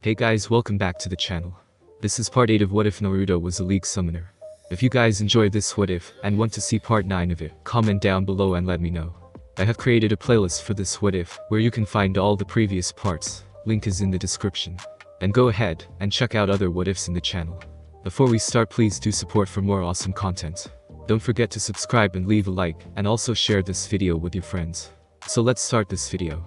Hey guys, welcome back to the channel. This is part 8 of What If Naruto Was a League Summoner. If you guys enjoyed this What If and want to see part 9 of it, comment down below and let me know. I have created a playlist for this What If, where you can find all the previous parts, link is in the description. And go ahead and check out other What Ifs in the channel. Before we start, please do support for more awesome content. Don't forget to subscribe and leave a like, and also share this video with your friends. So let's start this video.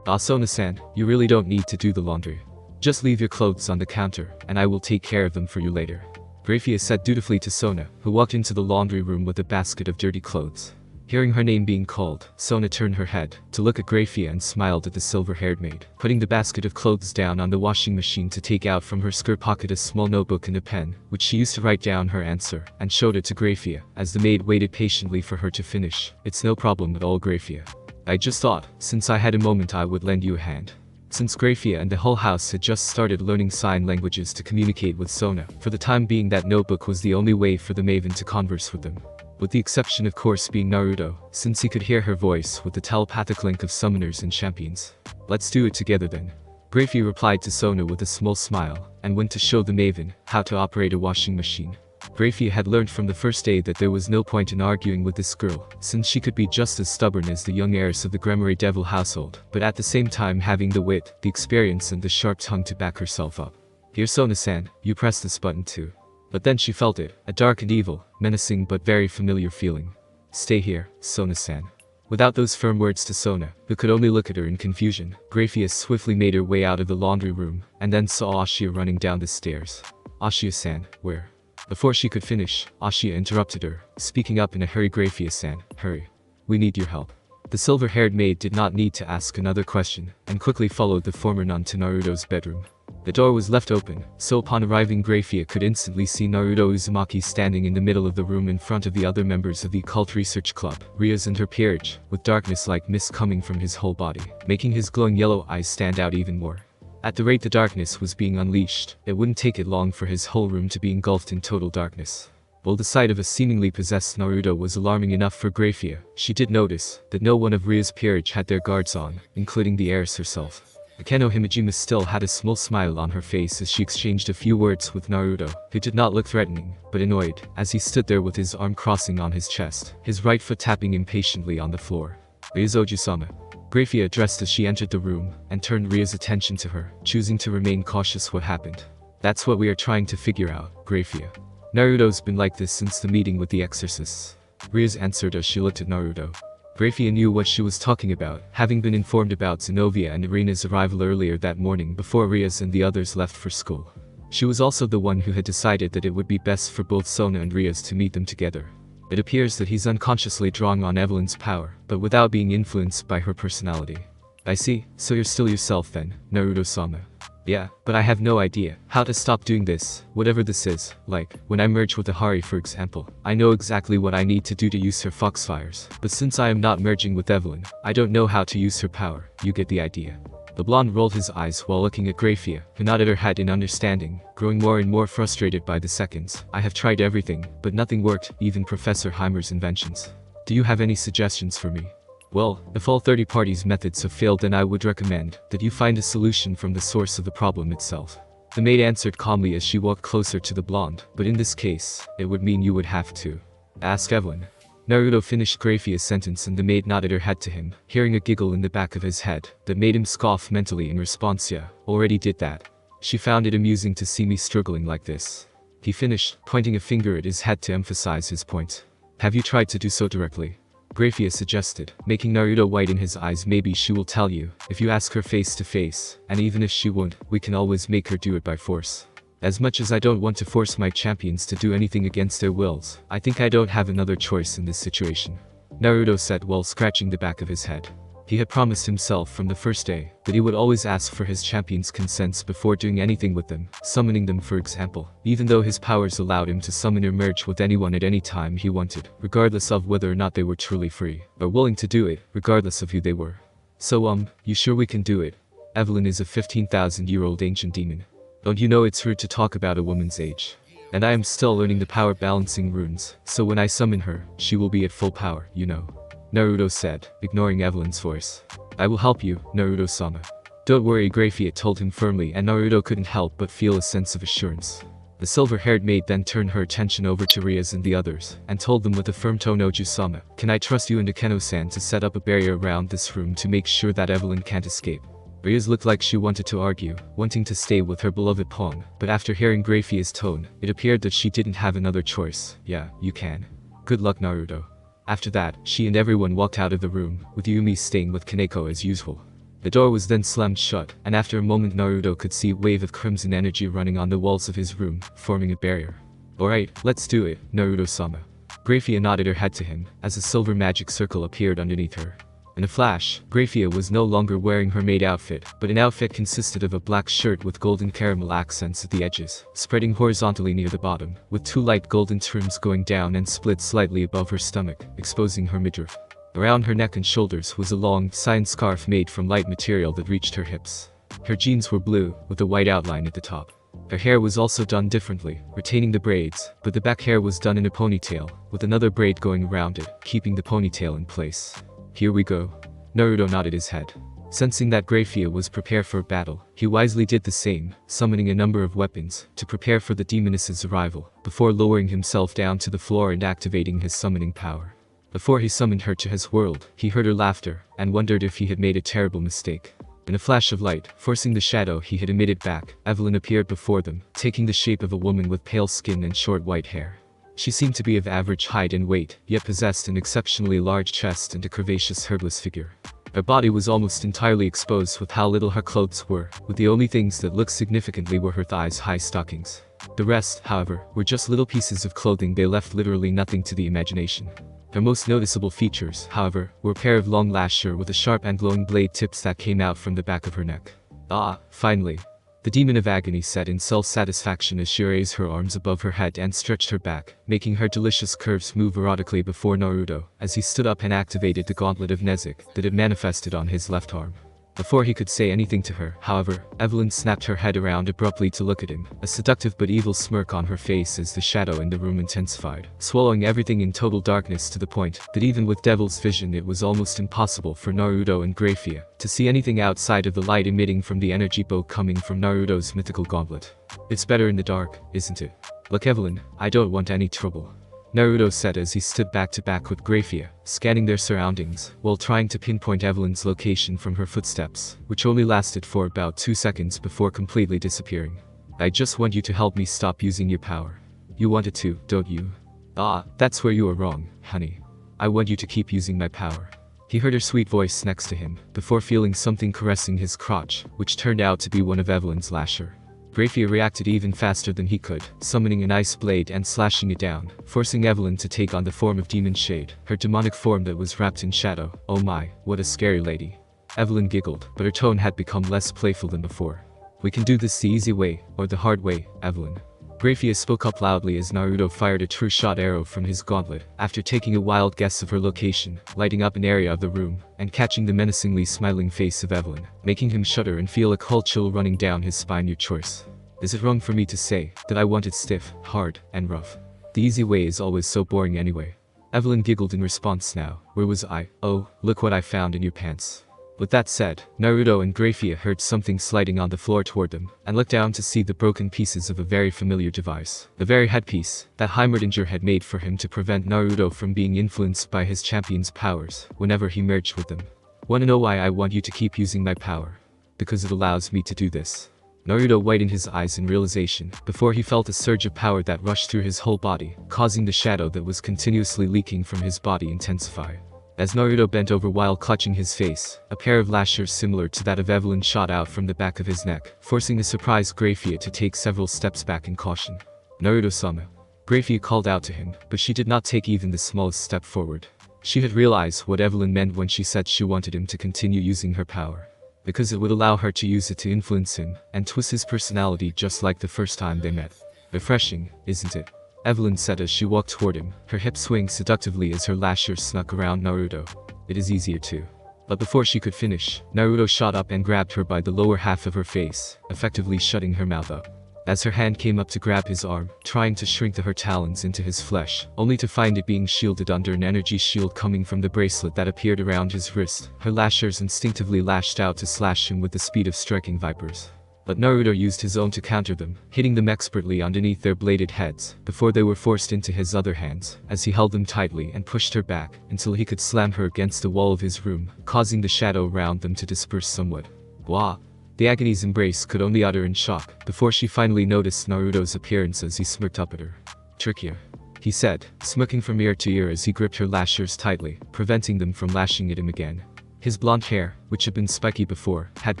Sona-san, you really don't need to do the laundry. Just leave your clothes on the counter, and I will take care of them for you later. Grafia said dutifully to Sona, who walked into the laundry room with a basket of dirty clothes. Hearing her name being called, Sona turned her head to look at Grafia and smiled at the silver-haired maid, putting the basket of clothes down on the washing machine to take out from her skirt pocket a small notebook and a pen, which she used to write down her answer, and showed it to Grafia, as the maid waited patiently for her to finish. It's no problem at all, Grafia. I just thought, since I had a moment, I would lend you a hand. Since Grafia and the whole house had just started learning sign languages to communicate with Sona, for the time being that notebook was the only way for the maven to converse with them. With the exception of course being Naruto, since he could hear her voice with the telepathic link of summoners and champions. Let's do it together then. Grafia replied to Sona with a small smile, and went to show the maven how to operate a washing machine. Grafia had learned from the first day that there was no point in arguing with this girl, since she could be just as stubborn as the young heiress of the Gremory Devil household, but at the same time having the wit, the experience and the sharp tongue to back herself up. Here Sona-san, you press this button too. But then she felt it, a dark and evil, menacing but very familiar feeling. Stay here, Sona-san. Without those firm words to Sona, who could only look at her in confusion, Grafia swiftly made her way out of the laundry room, and then saw Ashia running down the stairs. Ashia-san, where? Before she could finish, Ashia interrupted her, speaking up in a hurry. Grafia-san, hurry. We need your help. The silver-haired maid did not need to ask another question, and quickly followed the former nun to Naruto's bedroom. The door was left open, so upon arriving Grafia could instantly see Naruto Uzumaki standing in the middle of the room in front of the other members of the Occult Research Club, Rias and her peerage, with darkness like mist coming from his whole body, making his glowing yellow eyes stand out even more. At the rate the darkness was being unleashed, it wouldn't take it long for his whole room to be engulfed in total darkness. While the sight of a seemingly possessed Naruto was alarming enough for Grafia, she did notice that no one of Ria's peerage had their guards on, including the heiress herself. Akeno Himejima still had a small smile on her face as she exchanged a few words with Naruto, who did not look threatening, but annoyed, as he stood there with his arm crossing on his chest, his right foot tapping impatiently on the floor. Ryuzoji-sama. Grafia addressed as she entered the room, and turned Ria's attention to her, choosing to remain cautious. What happened? That's what we are trying to figure out, Grafia. Naruto's been like this since the meeting with the exorcists. Rias answered as she looked at Naruto. Grafia knew what she was talking about, having been informed about Zenobia and Irina's arrival earlier that morning before Rias and the others left for school. She was also the one who had decided that it would be best for both Sona and Rias to meet them together. It appears that he's unconsciously drawing on Evelyn's power, but without being influenced by her personality. I see, so you're still yourself then, Naruto-sama. Yeah, but I have no idea how to stop doing this, whatever this is. Like, when I merge with Ahari for example, I know exactly what I need to do to use her foxfires, but since I am not merging with Evelyn, I don't know how to use her power. You get the idea. The blonde rolled his eyes while looking at Grafia, who nodded her head in understanding, growing more and more frustrated by the seconds. I have tried everything, but nothing worked, even Professor Heimer's inventions. Do you have any suggestions for me? Well, if all 30 parties' methods have failed, then I would recommend that you find a solution from the source of the problem itself. The maid answered calmly as she walked closer to the blonde, but in this case, it would mean you would have to ask Evelyn. Naruto finished Grafia's sentence and the maid nodded her head to him, hearing a giggle in the back of his head that made him scoff mentally in response. Yeah, already did that. She found it amusing to see me struggling like this. He finished, pointing a finger at his head to emphasize his point. Have you tried to do so directly? Grafia suggested, making Naruto white in his eyes. Maybe she will tell you, if you ask her face to face, and even if she won't, we can always make her do it by force. As much as I don't want to force my champions to do anything against their wills, I think I don't have another choice in this situation. Naruto said while scratching the back of his head. He had promised himself from the first day that he would always ask for his champions' consents before doing anything with them, summoning them for example, even though his powers allowed him to summon or merge with anyone at any time he wanted, regardless of whether or not they were truly free, or willing to do it, regardless of who they were. So you sure we can do it? Evelyn is a 15,000-year-old ancient demon. Don't you know it's rude to talk about a woman's age? And I am still learning the power balancing runes, so when I summon her, she will be at full power, you know. Naruto said, ignoring Evelyn's voice. I will help you, Naruto-sama. Don't worry, Grafia told him firmly, and Naruto couldn't help but feel a sense of assurance. The silver-haired maid then turned her attention over to Rias and the others, and told them with a firm tone, Oju-sama, can I trust you and Akeno-san to set up a barrier around this room to make sure that Evelyn can't escape? Rias looked like she wanted to argue, wanting to stay with her beloved pawn, but after hearing Grafia's tone, it appeared that she didn't have another choice. Yeah, you can. Good luck, Naruto. After that, she and everyone walked out of the room, with Yumi staying with Kaneko as usual. The door was then slammed shut, and after a moment Naruto could see a wave of crimson energy running on the walls of his room, forming a barrier. Alright, let's do it, Naruto-sama. Grafia nodded her head to him, as a silver magic circle appeared underneath her. In a flash, Grafia was no longer wearing her maid outfit, but an outfit consisted of a black shirt with golden caramel accents at the edges, spreading horizontally near the bottom, with 2 light golden trims going down and split slightly above her stomach, exposing her midriff. Around her neck and shoulders was a long, cyan scarf made from light material that reached her hips. Her jeans were blue, with a white outline at the top. Her hair was also done differently, retaining the braids, but the back hair was done in a ponytail, with another braid going around it, keeping the ponytail in place. Here we go. Naruto nodded his head. Sensing that Grafia was prepared for battle, he wisely did the same, summoning a number of weapons, to prepare for the demoness's arrival, before lowering himself down to the floor and activating his summoning power. Before he summoned her to his world, he heard her laughter, and wondered if he had made a terrible mistake. In a flash of light, forcing the shadow he had emitted back, Evelyn appeared before them, taking the shape of a woman with pale skin and short white hair. She seemed to be of average height and weight, yet possessed an exceptionally large chest and a curvaceous herbless figure. Her body was almost entirely exposed with how little her clothes were, with the only things that looked significantly were her thighs-high stockings. The rest, however, were just little pieces of clothing. They left literally nothing to the imagination. Her most noticeable features, however, were a pair of long lashes with a sharp and glowing blade tips that came out from the back of her neck. Ah, finally. The demon of agony said in self-satisfaction as she raised her arms above her head and stretched her back, making her delicious curves move erotically before Naruto, as he stood up and activated the gauntlet of Nezuko that had manifested on his left arm. Before he could say anything to her, however, Evelyn snapped her head around abruptly to look at him, a seductive but evil smirk on her face as the shadow in the room intensified, swallowing everything in total darkness to the point that even with Devil's vision it was almost impossible for Naruto and Grafia to see anything outside of the light emitting from the energy bow coming from Naruto's mythical gauntlet. It's better in the dark, isn't it? Look, Evelyn, I don't want any trouble, Naruto said as he stood back to back with Grafia, scanning their surroundings, while trying to pinpoint Evelyn's location from her footsteps, which only lasted for about 2 seconds before completely disappearing. I just want you to help me stop using your power. You want it to, don't you? Ah, that's where you are wrong, honey. I want you to keep using my power. He heard her sweet voice next to him, before feeling something caressing his crotch, which turned out to be one of Evelyn's lashes. Grafia reacted even faster than he could, summoning an ice blade and slashing it down, forcing Evelyn to take on the form of Demon Shade, her demonic form that was wrapped in shadow. Oh my, what a scary lady. Evelyn giggled, but her tone had become less playful than before. We can do this the easy way, or the hard way, Evelyn. Grafia spoke up loudly as Naruto fired a true shot arrow from his gauntlet, after taking a wild guess of her location, lighting up an area of the room, and catching the menacingly smiling face of Evelyn, making him shudder and feel a cold chill running down his spine. Your choice. Is it wrong for me to say that I want it stiff, hard, and rough? The easy way is always so boring anyway. Evelyn giggled in response. Now, where was I? Oh, look what I found in your pants. With that said, Naruto and Grafia heard something sliding on the floor toward them, and looked down to see the broken pieces of a very familiar device. The very headpiece that Heimerdinger had made for him to prevent Naruto from being influenced by his champion's powers whenever he merged with them. Wanna know why I want you to keep using my power? Because it allows me to do this. Naruto widened his eyes in realization, before he felt a surge of power that rushed through his whole body, causing the shadow that was continuously leaking from his body intensify. As Naruto bent over while clutching his face, a pair of lashes similar to that of Evelyn shot out from the back of his neck, forcing the surprised Grafia to take several steps back in caution. Naruto-sama. Grafia called out to him, but she did not take even the smallest step forward. She had realized what Evelyn meant when she said she wanted him to continue using her power. Because it would allow her to use it to influence him, and twist his personality just like the first time they met. Refreshing, isn't it? Evelyn said as she walked toward him, her hips swaying seductively as her lashes snuck around Naruto. It is easier too. But before she could finish, Naruto shot up and grabbed her by the lower half of her face, effectively shutting her mouth up. as her hand came up to grab his arm, trying to shrink her talons into his flesh, only to find it being shielded under an energy shield coming from the bracelet that appeared around his wrist. Her lashers instinctively lashed out to slash him with the speed of striking vipers. But Naruto used his own to counter them, hitting them expertly underneath their bladed heads, before they were forced into his other hands, as he held them tightly and pushed her back, until he could slam her against the wall of his room, causing the shadow around them to disperse somewhat. Wah! The agony's embrace could only utter in shock, before she finally noticed Naruto's appearance as he smirked up at her. "Trickier," he said, smirking from ear to ear as he gripped her lashers tightly, preventing them from lashing at him again. His blonde hair, which had been spiky before, had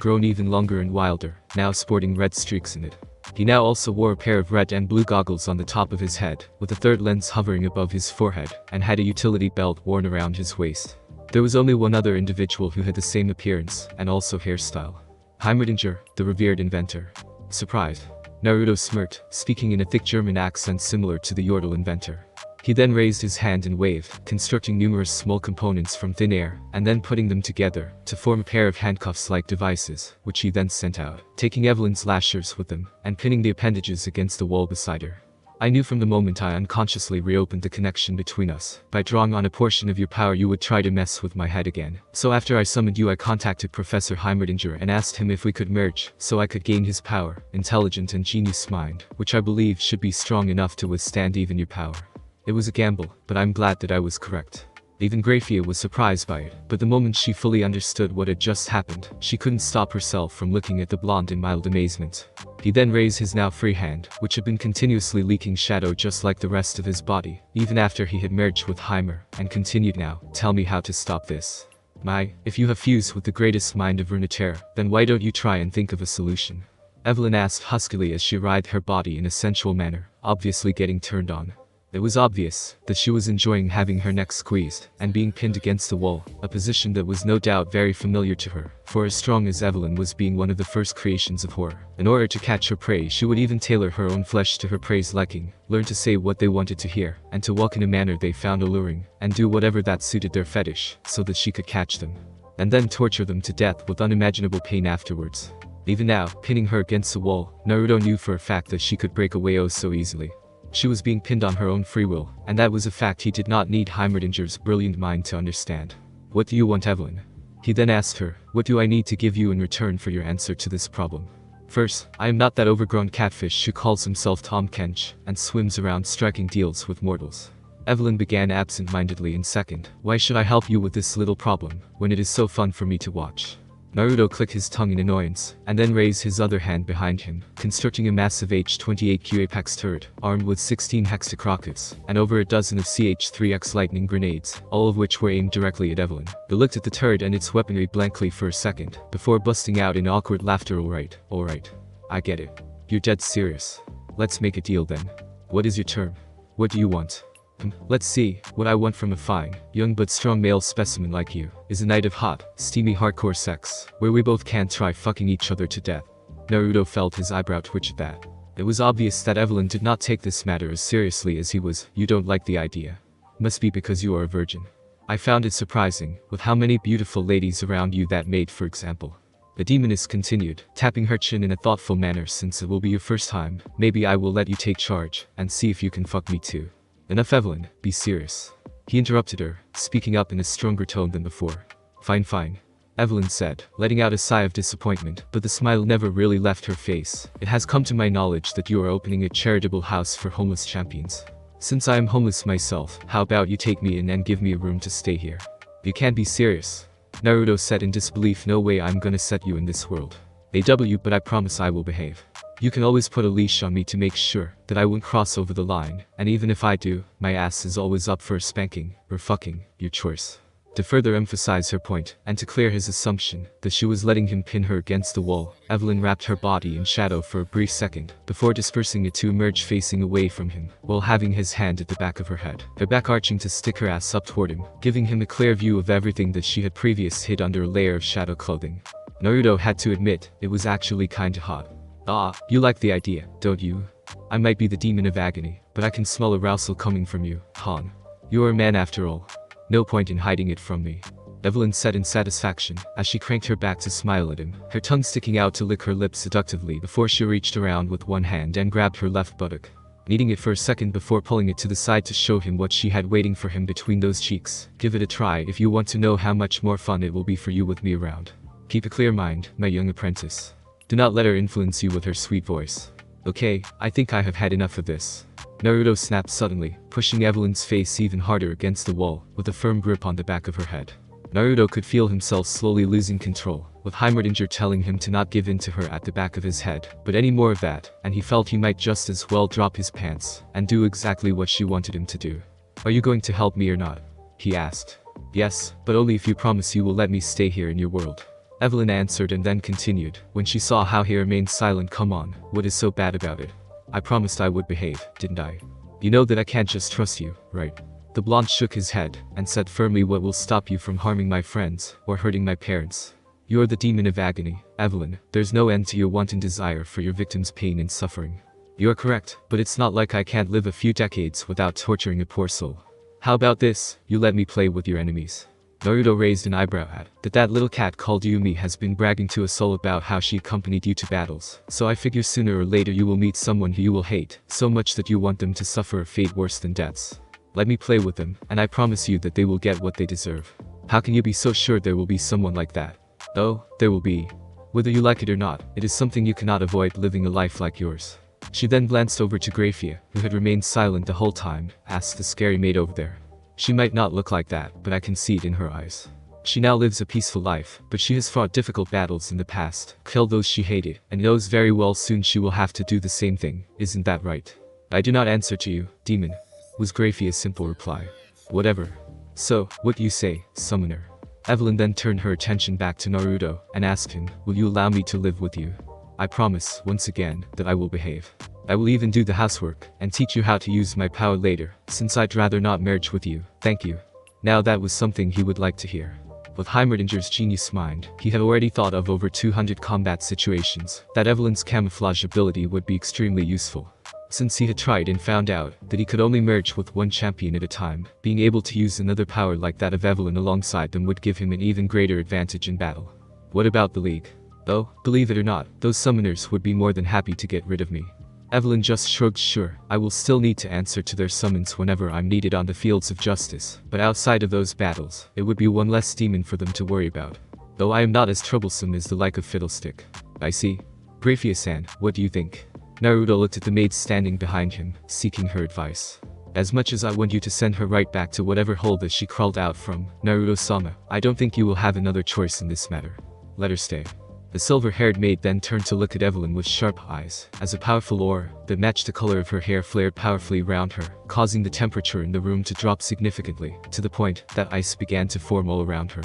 grown even longer and wilder, now sporting red streaks in it. He now also wore a pair of red and blue goggles on the top of his head, with a third lens hovering above his forehead, and had a utility belt worn around his waist. There was only one other individual who had the same appearance, and also hairstyle. HighSchool, the revered inventor. Surprised, Naruto smirked, speaking in a thick German accent similar to the Yordle inventor. He then raised his hand and waved, constructing numerous small components from thin air, and then putting them together, to form a pair of handcuffs-like devices, which he then sent out, taking Evelyn's lashers with them, and pinning the appendages against the wall beside her. "I knew from the moment I unconsciously reopened the connection between us. By drawing on a portion of your power you would try to mess with my head again. So after I summoned you I contacted Professor HighSchool and asked him if we could merge, so I could gain his power, intelligent and genius mind, which I believe should be strong enough to withstand even your power. It was a gamble, but I'm glad that I was correct." Even Grafia was surprised by it, but the moment she fully understood what had just happened, she couldn't stop herself from looking at the blonde in mild amazement. He then raised his now free hand, which had been continuously leaking shadow just like the rest of his body, even after he had merged with Heimer, and continued, "Now, tell me how to stop this. If you have fused with the greatest mind of Runeterra, then why don't you try and think of a solution?" Evelyn asked huskily as she writhed her body in a sensual manner, obviously getting turned on. It was obvious that she was enjoying having her neck squeezed and being pinned against the wall, a position that was no doubt very familiar to her, for as strong as Evelyn was being one of the first creations of horror. In order to catch her prey she would even tailor her own flesh to her prey's liking, learn to say what they wanted to hear, and to walk in a manner they found alluring, and do whatever that suited their fetish, so that she could catch them. And then torture them to death with unimaginable pain afterwards. Even now, pinning her against the wall, Naruto knew for a fact that she could break away oh so easily. She was being pinned on her own free will, and that was a fact he did not need HighSchool's brilliant mind to understand. "What do you want, Evelyn?" He then asked her, "What do I need to give you in return for your answer to this problem?" "First, I am not that overgrown catfish who calls himself Tom Kench, and swims around striking deals with mortals." Evelyn began absent-mindedly, and second, why should I help you with this little problem, when it is so fun for me to watch? Naruto clicked his tongue in annoyance, and then raised his other hand behind him, constructing a massive H-28Q Apex turret, armed with 16 hexacrockets, and over a dozen of CH-3X lightning grenades, all of which were aimed directly at Evelyn. He looked at the turret and its weaponry blankly for a second, before busting out in awkward laughter. Alright. I get it. You're dead serious. Let's make a deal then. What is your term? What do you want? Let's see, what I want from a fine, young but strong male specimen like you, is a night of hot, steamy hardcore sex, where we both can try fucking each other to death. Naruto felt his eyebrow twitch at that. It was obvious that Evelyn did not take this matter as seriously as he was. "You don't like the idea. Must be because you are a virgin. I found it surprising, with how many beautiful ladies around you that maid, for example." The demoness continued, tapping her chin in a thoughtful manner. "Since it will be your first time, maybe I will let you take charge, and see if you can fuck me too." "Enough, Evelyn, be serious." He interrupted her, speaking up in a stronger tone than before. Fine, Evelyn said, letting out a sigh of disappointment, but the smile never really left her face. "It has come to my knowledge that you are opening a charitable house for homeless champions. Since I am homeless myself, how about you take me in and give me a room to stay here?" "You can't be serious," Naruto said in disbelief. "No way I'm gonna set you in this world. But I promise I will behave. You can always put a leash on me to make sure that I won't cross over the line, and even if I do, my ass is always up for a spanking, or fucking, your choice." To further emphasize her point, and to clear his assumption that she was letting him pin her against the wall, Evelyn wrapped her body in shadow for a brief second, before dispersing it to emerge facing away from him, while having his hand at the back of her head, her back arching to stick her ass up toward him, giving him a clear view of everything that she had previously hid under a layer of shadow clothing. Naruto had to admit, it was actually kinda hot. "Ah, you like the idea, don't you? I might be the demon of agony, but I can smell arousal coming from you, Han. You are a man after all. No point in hiding it from me." Evelyn said in satisfaction, as she cranked her back to smile at him, her tongue sticking out to lick her lips seductively before she reached around with one hand and grabbed her left buttock, kneading it for a second before pulling it to the side to show him what she had waiting for him between those cheeks. Give it a try if you want to know how much more fun it will be for you with me around. Keep a clear mind, my young apprentice. Do not let her influence you with her sweet voice. Okay, I think I have had enough of this. Naruto snapped suddenly, pushing Evelyn's face even harder against the wall, with a firm grip on the back of her head. Naruto could feel himself slowly losing control, with HighSchool telling him to not give in to her at the back of his head, but any more of that, and he felt he might just as well drop his pants, and do exactly what she wanted him to do. Are you going to help me or not? He asked. Yes, but only if you promise you will let me stay here in your world. Evelyn answered and then continued, when she saw how he remained silent. Come on, what is so bad about it? I promised I would behave, didn't I? You know that I can't just trust you, right? The blonde shook his head, and said firmly, what will stop you from harming my friends, or hurting my parents? You are the demon of agony, Evelyn. There's no end to your wanton desire for your victim's pain and suffering. You are correct, but it's not like I can't live a few decades without torturing a poor soul. How about this, you let me play with your enemies? Naruto raised an eyebrow at that little cat called Yumi has been bragging to us all about how she accompanied you to battles, so I figure sooner or later you will meet someone who you will hate, so much that you want them to suffer a fate worse than deaths. Let me play with them, and I promise you that they will get what they deserve. How can you be so sure there will be someone like that? Oh, there will be. Whether you like it or not, it is something you cannot avoid living a life like yours. She then glanced over to Grafia, who had remained silent the whole time, asked the scary maid over there. She might not look like that, but I can see it in her eyes. She now lives a peaceful life, but she has fought difficult battles in the past, killed those she hated, and knows very well soon she will have to do the same thing, isn't that right? I do not answer to you, demon, was Grafia's simple reply. Whatever. So, what do you say, summoner? Evelyn then turned her attention back to Naruto, and asked him, will you allow me to live with you? I promise, once again, that I will behave. I will even do the housework, and teach you how to use my power later, since I'd rather not merge with you, thank you. Now that was something he would like to hear. With HighSchool's genius mind, he had already thought of over 200 combat situations, that Evelyn's camouflage ability would be extremely useful. Since he had tried and found out that he could only merge with one champion at a time, being able to use another power like that of Evelyn alongside them would give him an even greater advantage in battle. What about the League? Though, believe it or not, those summoners would be more than happy to get rid of me. Evelyn just shrugged. Sure, I will still need to answer to their summons whenever I'm needed on the fields of justice, but outside of those battles, it would be one less demon for them to worry about. Though I am not as troublesome as the like of Fiddlestick. I see. Grafia-san, what do you think? Naruto looked at the maid standing behind him, seeking her advice. As much as I want you to send her right back to whatever hole that she crawled out from, Naruto-sama, I don't think you will have another choice in this matter. Let her stay. The silver-haired maid then turned to look at Evelyn with sharp eyes, as a powerful aura that matched the color of her hair flared powerfully around her, causing the temperature in the room to drop significantly, to the point that ice began to form all around her.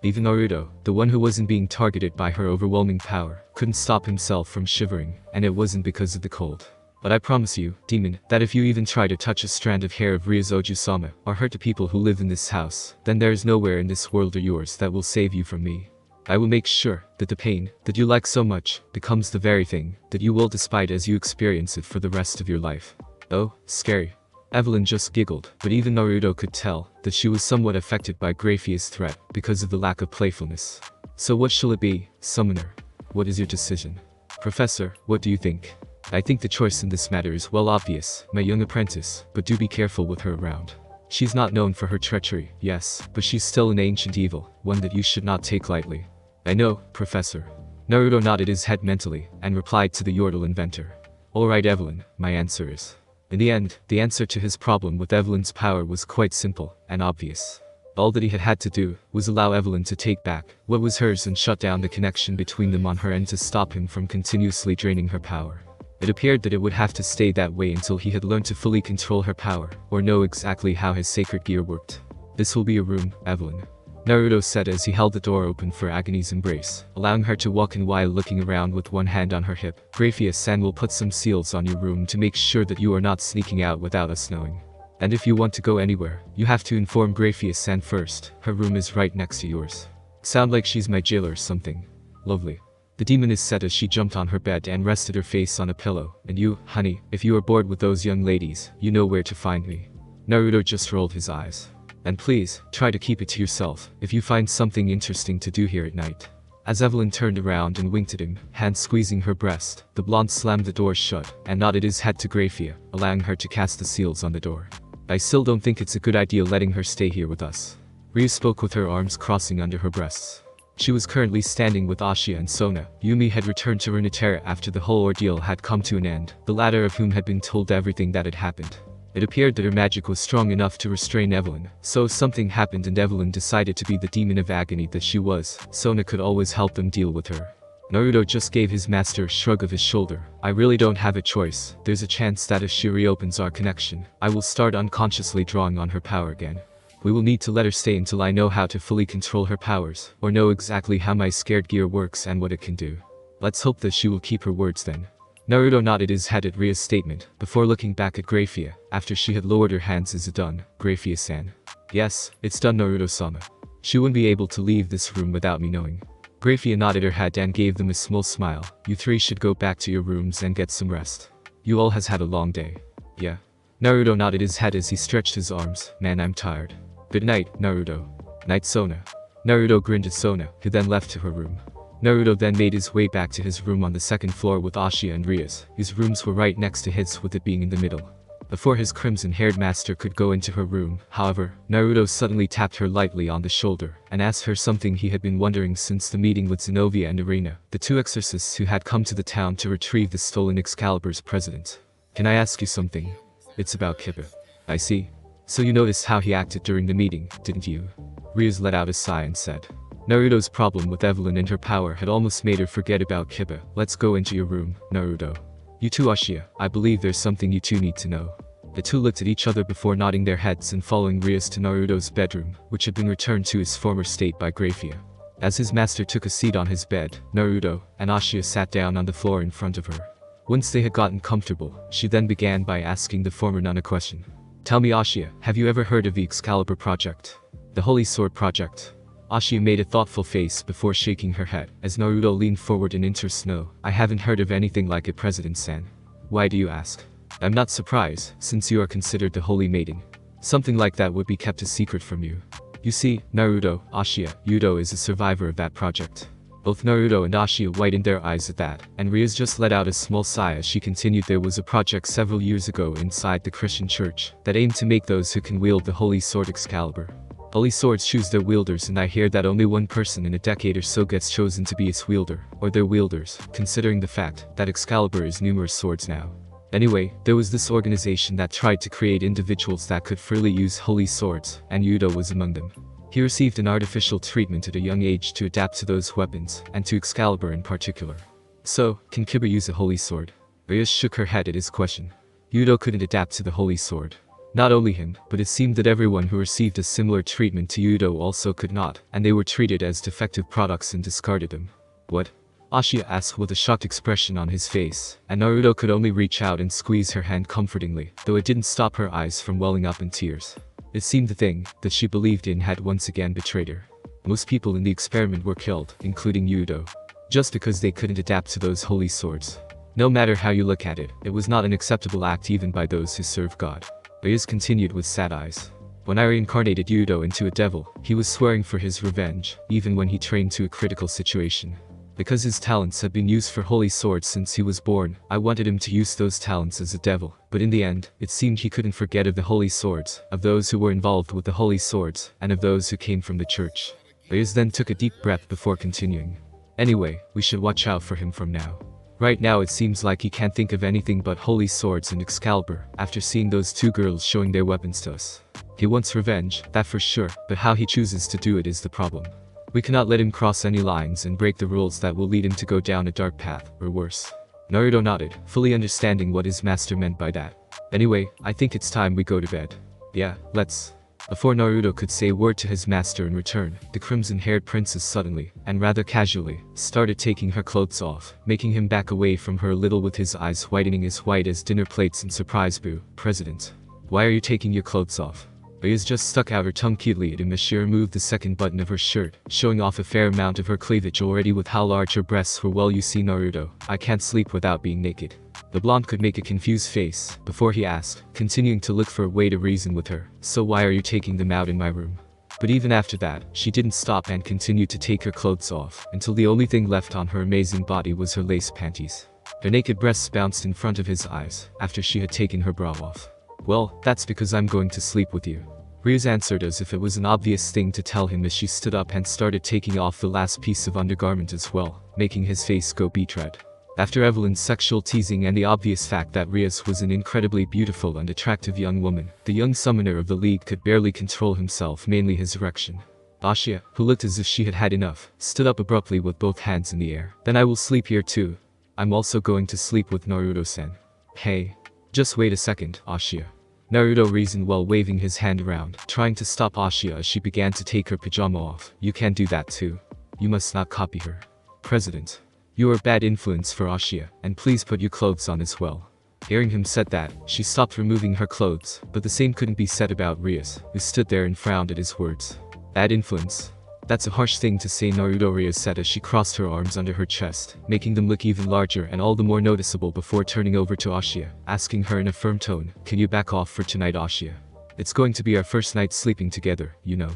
Even Naruto, the one who wasn't being targeted by her overwhelming power, couldn't stop himself from shivering, and it wasn't because of the cold. But I promise you, demon, that if you even try to touch a strand of hair of Ryozoju-sama, or hurt the people who live in this house, then there is nowhere in this world or yours that will save you from me. I will make sure that the pain that you like so much becomes the very thing that you will despise as you experience it for the rest of your life. Oh, scary. Evelyn just giggled, but even Naruto could tell that she was somewhat affected by Grafia's threat because of the lack of playfulness. So what shall it be, summoner? What is your decision? Professor, what do you think? I think the choice in this matter is well obvious, my young apprentice, but do be careful with her around. She's not known for her treachery, yes, but she's still an ancient evil, one that you should not take lightly. I know, Professor. Naruto nodded his head mentally, and replied to the Yordle inventor. Alright Evelyn, my answer is. In the end, the answer to his problem with Evelyn's power was quite simple, and obvious. All that he had to do, was allow Evelyn to take back what was hers and shut down the connection between them on her end to stop him from continuously draining her power. It appeared that it would have to stay that way until he had learned to fully control her power, or know exactly how his sacred gear worked. This will be your room, Evelyn. Naruto said as he held the door open for Agony's embrace, allowing her to walk in while looking around with one hand on her hip. Grafia-san will put some seals on your room to make sure that you are not sneaking out without us knowing. And if you want to go anywhere, you have to inform Grafia-san first. Her room is right next to yours. Sound like she's my jailer or something. Lovely. The demoness said as she jumped on her bed and rested her face on a pillow. And you, honey, if you are bored with those young ladies, you know where to find me. Naruto just rolled his eyes. And please, try to keep it to yourself, if you find something interesting to do here at night. As Evelyn turned around and winked at him, hand squeezing her breast, the blonde slammed the door shut, and nodded his head to Grafia, allowing her to cast the seals on the door. I still don't think it's a good idea letting her stay here with us. Rhea spoke with her arms crossing under her breasts. She was currently standing with Ashia and Sona. Yumi had returned to Runeterra after the whole ordeal had come to an end, the latter of whom had been told everything that had happened. It appeared that her magic was strong enough to restrain Evelyn, so if something happened and Evelyn decided to be the demon of agony that she was, Sona could always help them deal with her. Naruto just gave his master a shrug of his shoulder. I really don't have a choice. There's a chance that if she reopens our connection, I will start unconsciously drawing on her power again. We will need to let her stay until I know how to fully control her powers, or know exactly how my scared gear works and what it can do. Let's hope that she will keep her words then. Naruto nodded his head at Rhea's statement, before looking back at Grafia, after she had lowered her hands. Is it done, Grafia-san? Yes, it's done, Naruto-sama. She wouldn't be able to leave this room without me knowing. Grafia nodded her head and gave them a small smile. You three should go back to your rooms and get some rest. You all has had a long day. Yeah. Naruto nodded his head as he stretched his arms. Man, I'm tired. Good night, Naruto. Night, Sona. Naruto grinned at Sona, who then left to her room. Naruto then made his way back to his room on the second floor with Ashia and Rhea's, whose rooms were right next to his, with it being in the middle. Before his crimson-haired master could go into her room, however, Naruto suddenly tapped her lightly on the shoulder and asked her something he had been wondering since the meeting with Zenobia and Irina, the two exorcists who had come to the town to retrieve the stolen Excalibur's president. Can I ask you something? It's about Kiba. I see. So you noticed how he acted during the meeting, didn't you? Rhea's let out a sigh and said. Naruto's problem with Evelyn and her power had almost made her forget about Kiba. Let's go into your room, Naruto. You too, Ashia. I believe there's something you two need to know. The two looked at each other before nodding their heads and following Rhea's to Naruto's bedroom, which had been returned to its former state by Grafia. As his master took a seat on his bed, Naruto and Ashia sat down on the floor in front of her. Once they had gotten comfortable, she then began by asking the former nun a question. Tell me, Ashia, have you ever heard of the Excalibur project? The Holy Sword project? Ashia made a thoughtful face before shaking her head, as Naruto leaned forward in interest. No, I haven't heard of anything like it, President-san. Why do you ask? I'm not surprised, since you are considered the Holy Maiden. Something like that would be kept a secret from you. You see, Naruto, Ashia, Yudo is a survivor of that project. Both Naruto and Ashia widened their eyes at that, and Rhea's just let out a small sigh as she continued. There was a project several years ago inside the Christian church that aimed to make those who can wield the Holy Sword Excalibur. Holy swords choose their wielders, and I hear that only one person in a decade or so gets chosen to be its wielder, or their wielders, considering the fact that Excalibur is numerous swords now. Anyway, there was this organization that tried to create individuals that could freely use holy swords, and Yudo was among them. He received an artificial treatment at a young age to adapt to those weapons, and to Excalibur in particular. So, can Kiba use a holy sword? Rhea shook her head at his question. Yudo couldn't adapt to the holy sword. Not only him, but it seemed that everyone who received a similar treatment to Yudo also could not, and they were treated as defective products and discarded them. What? Ashia asked with a shocked expression on his face, and Naruto could only reach out and squeeze her hand comfortingly, though it didn't stop her eyes from welling up in tears. It seemed the thing that she believed in had once again betrayed her. Most people in the experiment were killed, including Yudo, just because they couldn't adapt to those holy swords. No matter how you look at it, it was not an acceptable act even by those who serve God. Reyes continued with sad eyes. When I reincarnated Yudo into a devil, he was swearing for his revenge, even when he trained to a critical situation. Because his talents had been used for holy swords since he was born, I wanted him to use those talents as a devil, but in the end, it seemed he couldn't forget of the holy swords, of those who were involved with the holy swords, and of those who came from the church. Reyes then took a deep breath before continuing. Anyway, we should watch out for him from now. Right now it seems like he can't think of anything but holy swords and Excalibur, after seeing those two girls showing their weapons to us. He wants revenge, that for sure, but how he chooses to do it is the problem. We cannot let him cross any lines and break the rules that will lead him to go down a dark path, or worse. Naruto nodded, fully understanding what his master meant by that. Anyway, I think it's time we go to bed. Yeah, let's. Before Naruto could say a word to his master in return, the crimson-haired princess suddenly, and rather casually, started taking her clothes off, making him back away from her a little with his eyes whitening as white as dinner plates in surprise. Boo, President. Why are you taking your clothes off? Reyes just stuck out her tongue cutely at him as she removed the second button of her shirt, showing off a fair amount of her cleavage already with how large her breasts were. Well, you see, Naruto, I can't sleep without being naked. The blonde could make a confused face before he asked, continuing to look for a way to reason with her. So why are you taking them out in my room? But even after that, she didn't stop and continued to take her clothes off until the only thing left on her amazing body was her lace panties. Her naked breasts bounced in front of his eyes after she had taken her bra off. Well, that's because I'm going to sleep with you. Riaz answered as if it was an obvious thing to tell him as she stood up and started taking off the last piece of undergarment as well, making his face go beet red. After Evelyn's sexual teasing and the obvious fact that Riaz was an incredibly beautiful and attractive young woman, the young summoner of the league could barely control himself, mainly his erection. Ashia, who looked as if she had had enough, stood up abruptly with both hands in the air. Then I will sleep here too. I'm also going to sleep with Naruto-san. Hey. Just wait a second, Ashia. Naruto reasoned while waving his hand around, trying to stop Ashia as she began to take her pajama off. You can't do that too. You must not copy her. President. You are a bad influence for Ashia, and please put your clothes on as well. Hearing him said that, she stopped removing her clothes, but the same couldn't be said about Riaz, who stood there and frowned at his words. Bad influence? That's a harsh thing to say, Naruto, Riaz said as she crossed her arms under her chest, making them look even larger and all the more noticeable before turning over to Ashia, asking her in a firm tone, can you back off for tonight, Ashia? It's going to be our first night sleeping together, you know.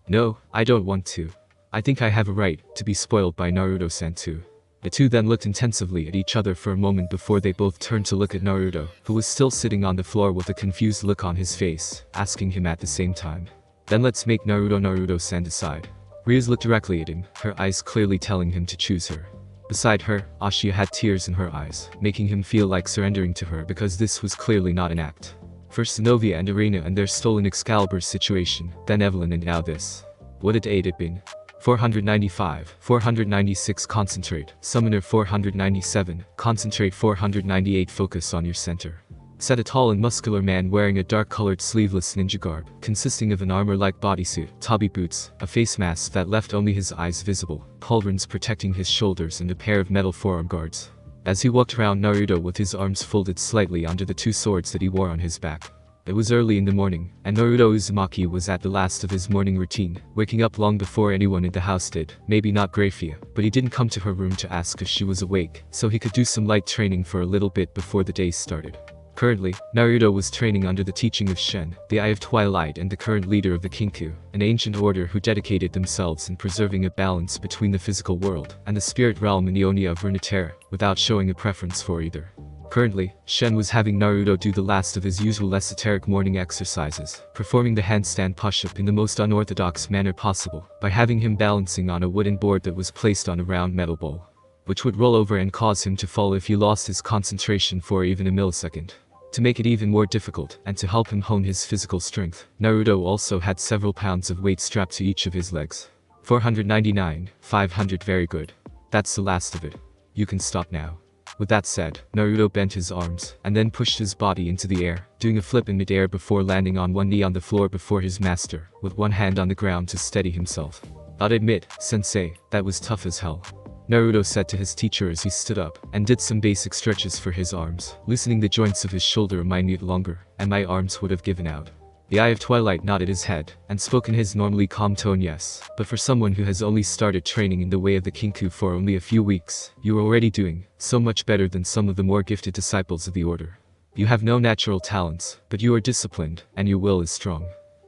No, I don't want to. I think I have a right to be spoiled by Naruto-san too. The two then looked intensively at each other for a moment before they both turned to look at Naruto, who was still sitting on the floor with a confused look on his face, asking him at the same time. Then let's make Naruto-san decide. Riaz looked directly at him, her eyes clearly telling him to choose her. Beside her, Ashia had tears in her eyes, making him feel like surrendering to her because this was clearly not an act. First Zenovia and Arena and their stolen Excalibur situation, then Evelyn and now this. What had it been? 495, 496 concentrate, summoner 497, concentrate 498 focus on your center. Said a tall and muscular man wearing a dark-colored sleeveless ninja garb, consisting of an armor-like bodysuit, tabi boots, a face mask that left only his eyes visible, pauldrons protecting his shoulders and a pair of metal forearm guards. As he walked around Naruto with his arms folded slightly under the two swords that he wore on his back. It was early in the morning, and Naruto Uzumaki was at the last of his morning routine, waking up long before anyone in the house did. Maybe not Grafia, but he didn't come to her room to ask if she was awake, so he could do some light training for a little bit before the day started. Currently, Naruto was training under the teaching of Shen, the Eye of Twilight and the current leader of the Kinku, an ancient order who dedicated themselves in preserving a balance between the physical world and the spirit realm in the Onia of Runeterra, without showing a preference for either. Currently, Shen was having Naruto do the last of his usual esoteric morning exercises, performing the handstand push-up in the most unorthodox manner possible, by having him balancing on a wooden board that was placed on a round metal bowl, which would roll over and cause him to fall if he lost his concentration for even a millisecond. To make it even more difficult, and to help him hone his physical strength, Naruto also had several pounds of weight strapped to each of his legs. 499, 500, very good. That's the last of it. You can stop now. With that said, Naruto bent his arms, and then pushed his body into the air, doing a flip in mid-air before landing on one knee on the floor before his master, with one hand on the ground to steady himself. I'd admit, sensei, that was tough as hell. Naruto said to his teacher as he stood up, and did some basic stretches for his arms, loosening the joints of his shoulder a minute longer, and my arms would have given out. The Eye of Twilight nodded his head, and spoke in his normally calm tone. Yes, but for someone who has only started training in the way of the Kinku for only a few weeks, you are already doing so much better than some of the more gifted disciples of the order. You have no natural talents, but you are disciplined, and your will is strong.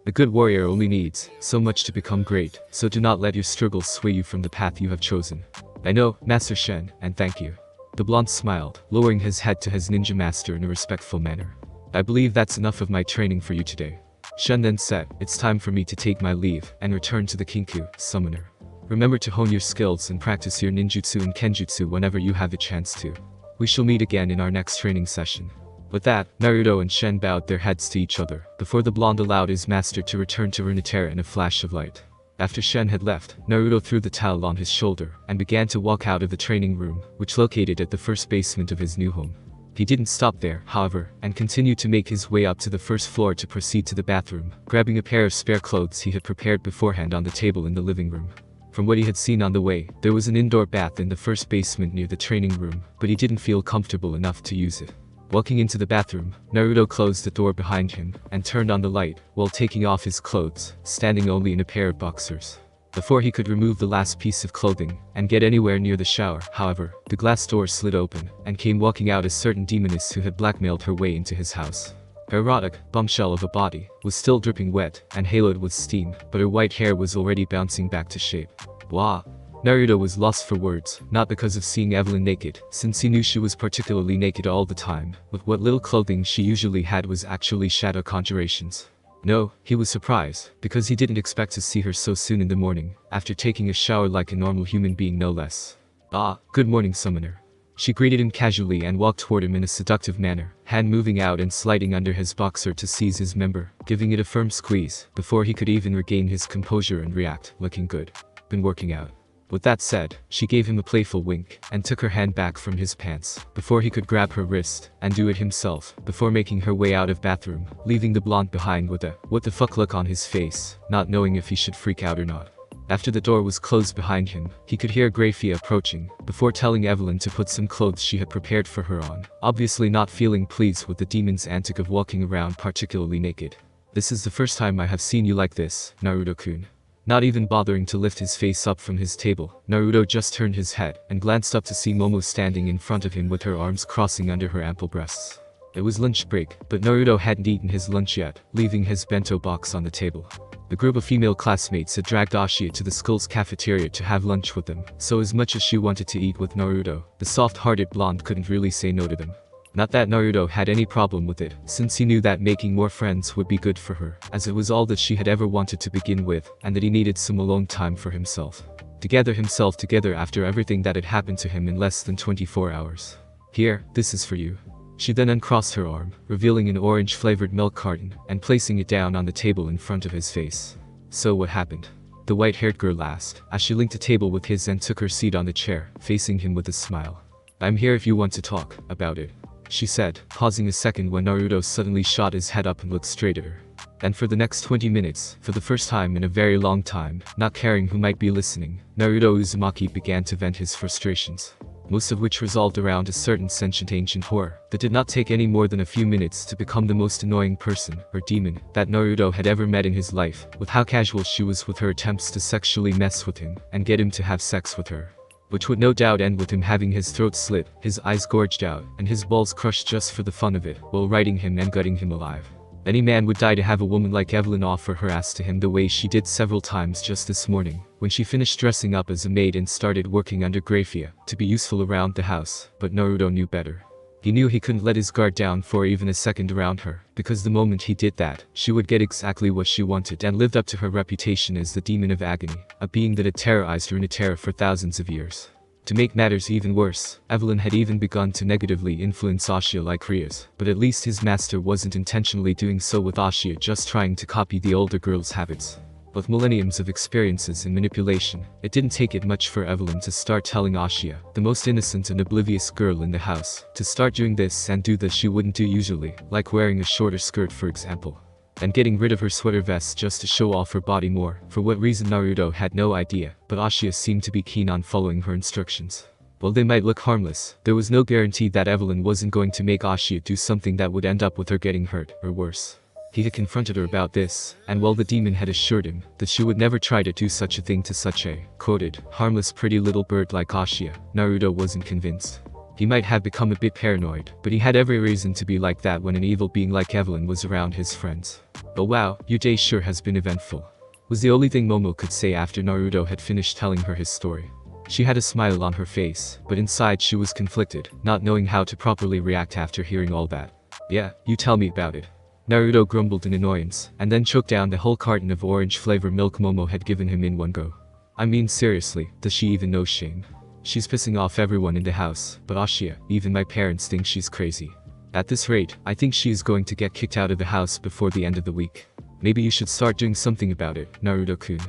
A good warrior only needs so much to become great, so do not let your struggles sway you from the path you have chosen. I know, Master Shen, and thank you. The blonde smiled, lowering his head to his ninja master in a respectful manner. I believe that's enough of my training for you today. Shen then said, it's time for me to take my leave and return to the Kinku, summoner. Remember to hone your skills and practice your ninjutsu and kenjutsu whenever you have a chance to. We shall meet again in our next training session. With that, Naruto and Shen bowed their heads to each other, before the blonde allowed his master to return to Runeterra in a flash of light. After Shen had left, Naruto threw the towel on his shoulder, and began to walk out of the training room, which located at the first basement of his new home. He didn't stop there, however, and continued to make his way up to the first floor to proceed to the bathroom, grabbing a pair of spare clothes he had prepared beforehand on the table in the living room. From what he had seen on the way, there was an indoor bath in the first basement near the training room, but he didn't feel comfortable enough to use it. Walking into the bathroom, Naruto closed the door behind him, and turned on the light, while taking off his clothes, standing only in a pair of boxers. Before he could remove the last piece of clothing and get anywhere near the shower, however, the glass door slid open and came walking out a certain demoness who had blackmailed her way into his house. Her erotic bombshell of a body was still dripping wet and haloed with steam, but her white hair was already bouncing back to shape. Wow. Naruto was lost for words, not because of seeing Evelyn naked, since he knew she was particularly naked all the time, but what little clothing she usually had was actually shadow conjurations. No, he was surprised, because he didn't expect to see her so soon in the morning, after taking a shower like a normal human being no less. Ah, good morning, summoner. She greeted him casually and walked toward him in a seductive manner, hand moving out and sliding under his boxer to seize his member, giving it a firm squeeze, before he could even regain his composure and react, looking good. Been working out. With that said, she gave him a playful wink, and took her hand back from his pants, before he could grab her wrist, and do it himself, before making her way out of bathroom, leaving the blonde behind with a what the fuck look on his face, not knowing if he should freak out or not. After the door was closed behind him, he could hear Grafia approaching, before telling Evelyn to put some clothes she had prepared for her on, obviously not feeling pleased with the demon's antic of walking around particularly naked. This is the first time I have seen you like this, Naruto-kun. Not even bothering to lift his face up from his table, Naruto just turned his head and glanced up to see Momo standing in front of him with her arms crossing under her ample breasts. It was lunch break, but Naruto hadn't eaten his lunch yet, leaving his bento box on the table. The group of female classmates had dragged Ashia to the school's cafeteria to have lunch with them, so as much as she wanted to eat with Naruto, the soft-hearted blonde couldn't really say no to them. Not that Naruto had any problem with it, since he knew that making more friends would be good for her, as it was all that she had ever wanted to begin with, and that he needed some alone time for himself. To gather himself together after everything that had happened to him in less than 24 hours. Here, this is for you. She then uncrossed her arm, revealing an orange-flavored milk carton, and placing it down on the table in front of his face. So what happened? The white-haired girl asked, as she linked a table with his and took her seat on the chair, facing him with a smile. I'm here if you want to talk about it, she said, pausing a second when Naruto suddenly shot his head up and looked straight at her. And for the next 20 minutes, for the first time in a very long time, not caring who might be listening, Naruto Uzumaki began to vent his frustrations. Most of which resolved around a certain sentient ancient horror that did not take any more than a few minutes to become the most annoying person, or demon, that Naruto had ever met in his life, with how casual she was with her attempts to sexually mess with him, and get him to have sex with her. Which would no doubt end with him having his throat slit, his eyes gorged out, and his balls crushed just for the fun of it, while riding him and gutting him alive. Any man would die to have a woman like Evelyn offer her ass to him the way she did several times just this morning, when she finished dressing up as a maid and started working under Grafia, to be useful around the house, but Naruto knew better. He knew he couldn't let his guard down for even a second around her, because the moment he did that, she would get exactly what she wanted and lived up to her reputation as the demon of agony, a being that had terrorized Runeterra for thousands of years. To make matters even worse, Evelyn had even begun to negatively influence Ashia like Ria's, but at least his master wasn't intentionally doing so with Ashia, just trying to copy the older girl's habits. With millenniums of experiences in manipulation, it didn't take it much for Evelyn to start telling Ashia, the most innocent and oblivious girl in the house, to start doing this and do that she wouldn't do usually, like wearing a shorter skirt for example. And getting rid of her sweater vest just to show off her body more, for what reason Naruto had no idea, but Ashia seemed to be keen on following her instructions. While they might look harmless, there was no guarantee that Evelyn wasn't going to make Ashia do something that would end up with her getting hurt, or worse. He had confronted her about this, and while the demon had assured him that she would never try to do such a thing to such a, quoted, harmless pretty little bird like Ashia, Naruto wasn't convinced. He might have become a bit paranoid, but he had every reason to be like that when an evil being like Evelyn was around his friends. But wow, your day sure has been eventful, was the only thing Momo could say after Naruto had finished telling her his story. She had a smile on her face, but inside she was conflicted, not knowing how to properly react after hearing all that. Yeah, you tell me about it. Naruto grumbled in annoyance, and then choked down the whole carton of orange flavor milk Momo had given him in one go. I mean seriously, does she even know shame? She's pissing off everyone in the house, but Ashia, even my parents think she's crazy. At this rate, I think she is going to get kicked out of the house before the end of the week. Maybe you should start doing something about it, Naruto-kun.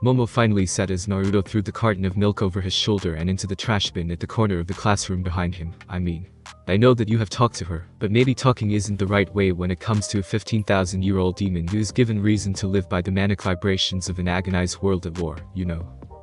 Momo finally said as Naruto threw the carton of milk over his shoulder and into the trash bin at the corner of the classroom behind him. I mean, I know that you have talked to her, but maybe talking isn't the right way when it comes to a 15,000-year-old demon who is given reason to live by the manic vibrations of an agonized world at war, you know.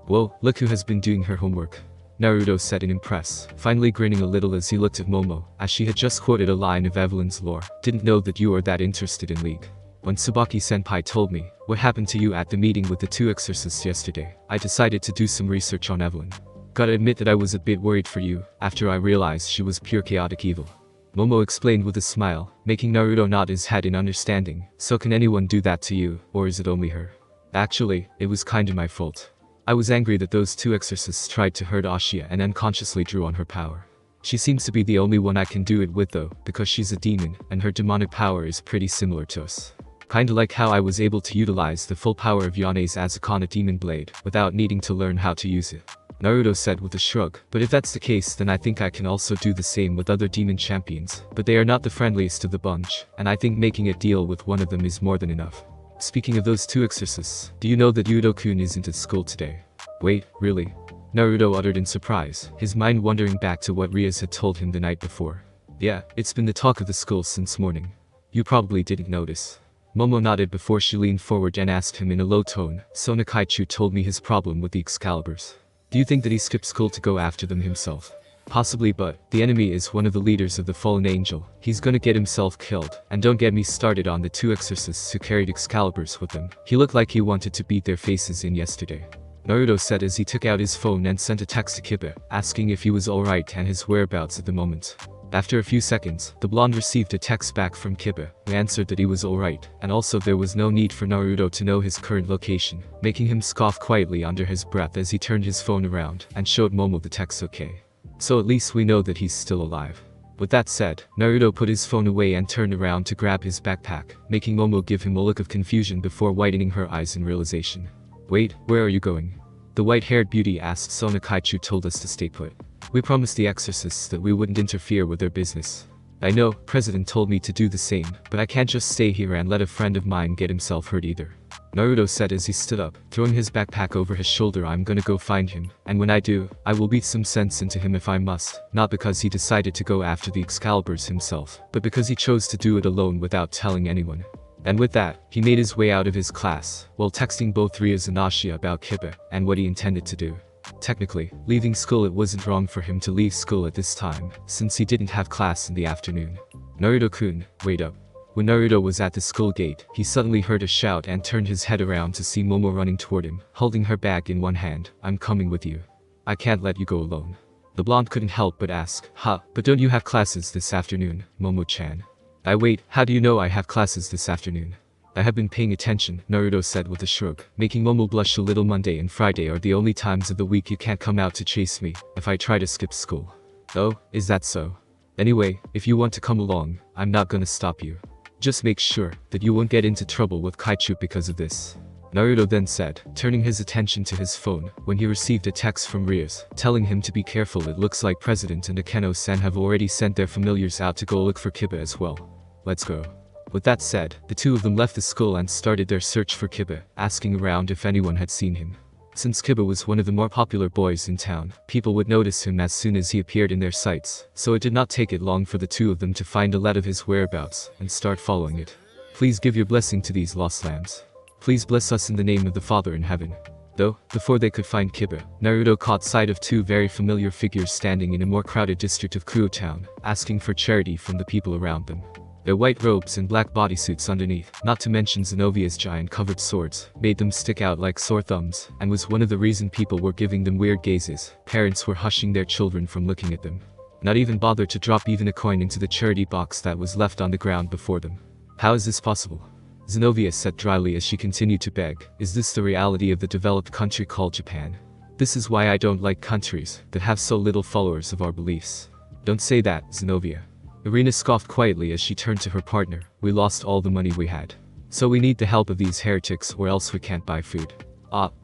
Whoa, look who has been doing her homework, Naruto said in impress, finally grinning a little as he looked at Momo, as she had just quoted a line of Evelyn's lore. Didn't know that you are that interested in League. When Tsubaki-senpai told me what happened to you at the meeting with the two exorcists yesterday, I decided to do some research on Evelyn. Gotta admit that I was a bit worried for you after I realized she was pure chaotic evil. Momo explained with a smile, making Naruto nod his head in understanding. So can anyone do that to you, or is it only her? Actually, it was kinda my fault. I was angry that those two exorcists tried to hurt Ashia and unconsciously drew on her power. She seems to be the only one I can do it with though, because she's a demon, and her demonic power is pretty similar to us. Kinda like how I was able to utilize the full power of Yane's Azukana demon blade, without needing to learn how to use it. Naruto said with a shrug, but if that's the case then I think I can also do the same with other demon champions, but they are not the friendliest of the bunch, and I think making a deal with one of them is more than enough. Speaking of those two exorcists, do you know that Yudo-kun isn't at school today? Wait, really? Naruto uttered in surprise, his mind wandering back to what Rias had told him the night before. Yeah, it's been the talk of the school since morning. You probably didn't notice. Momo nodded before she leaned forward and asked him in a low tone, Sona Kaichu told me his problem with the Excaliburs. Do you think that he skipped school to go after them himself? Possibly, but the enemy is one of the leaders of the fallen angel. He's gonna get himself killed, and don't get me started on the two exorcists who carried Excaliburs with them. He looked like he wanted to beat their faces in yesterday. Naruto said as he took out his phone and sent a text to Kiba, asking if he was alright and his whereabouts at the moment. After a few seconds, the blonde received a text back from Kiba, who answered that he was alright, and also there was no need for Naruto to know his current location, making him scoff quietly under his breath as he turned his phone around and showed Momo the text okay. So at least we know that he's still alive. With that said, Naruto put his phone away and turned around to grab his backpack, making Momo give him a look of confusion before widening her eyes in realization. Wait, where are you going? The white-haired beauty asked. Sona Kaichu told us to stay put. We promised the exorcists that we wouldn't interfere with their business. I know, President told me to do the same, but I can't just stay here and let a friend of mine get himself hurt either. Naruto said as he stood up, throwing his backpack over his shoulder. I'm gonna go find him, and when I do, I will beat some sense into him if I must, not because he decided to go after the Excaliburs himself, but because he chose to do it alone without telling anyone. And with that, he made his way out of his class, while texting both Rias and Ashia about Kiba, and what he intended to do. Technically, leaving school, it wasn't wrong for him to leave school at this time, since he didn't have class in the afternoon. Naruto-kun, wait up. When Naruto was at the school gate, he suddenly heard a shout and turned his head around to see Momo running toward him, holding her bag in one hand. I'm coming with you. I can't let you go alone. The blonde couldn't help but ask, but don't you have classes this afternoon, Momo-chan? Wait, how do you know I have classes this afternoon? I have been paying attention, Naruto said with a shrug, making Momo blush a little. Monday and Friday are the only times of the week you can't come out to chase me, if I try to skip school. Oh, is that so? Anyway, if you want to come along, I'm not gonna stop you. Just make sure that you won't get into trouble with Kaichu because of this. Naruto then said, turning his attention to his phone, when he received a text from Rias, telling him to be careful. It looks like President and Akeno-san have already sent their familiars out to go look for Kiba as well. Let's go. With that said, the two of them left the school and started their search for Kiba, asking around if anyone had seen him. Since Kiba was one of the more popular boys in town, people would notice him as soon as he appeared in their sights, so it did not take it long for the two of them to find a lead of his whereabouts and start following it. Please give your blessing to these lost lambs. Please bless us in the name of the Father in heaven. Though, before they could find Kiba, Naruto caught sight of two very familiar figures standing in a more crowded district of Kuo Town, asking for charity from the people around them. Their white robes and black bodysuits underneath, not to mention Zenobia's giant covered swords, made them stick out like sore thumbs, and was one of the reason people were giving them weird gazes. Parents were hushing their children from looking at them. Not even bothered to drop even a coin into the charity box that was left on the ground before them. How is this possible? Zenobia said dryly as she continued to beg. Is this the reality of the developed country called Japan? This is why I don't like countries that have so little followers of our beliefs. Don't say that, Zenobia. Irina scoffed quietly as she turned to her partner. We lost all the money we had. So we need the help of these heretics or else we can't buy food.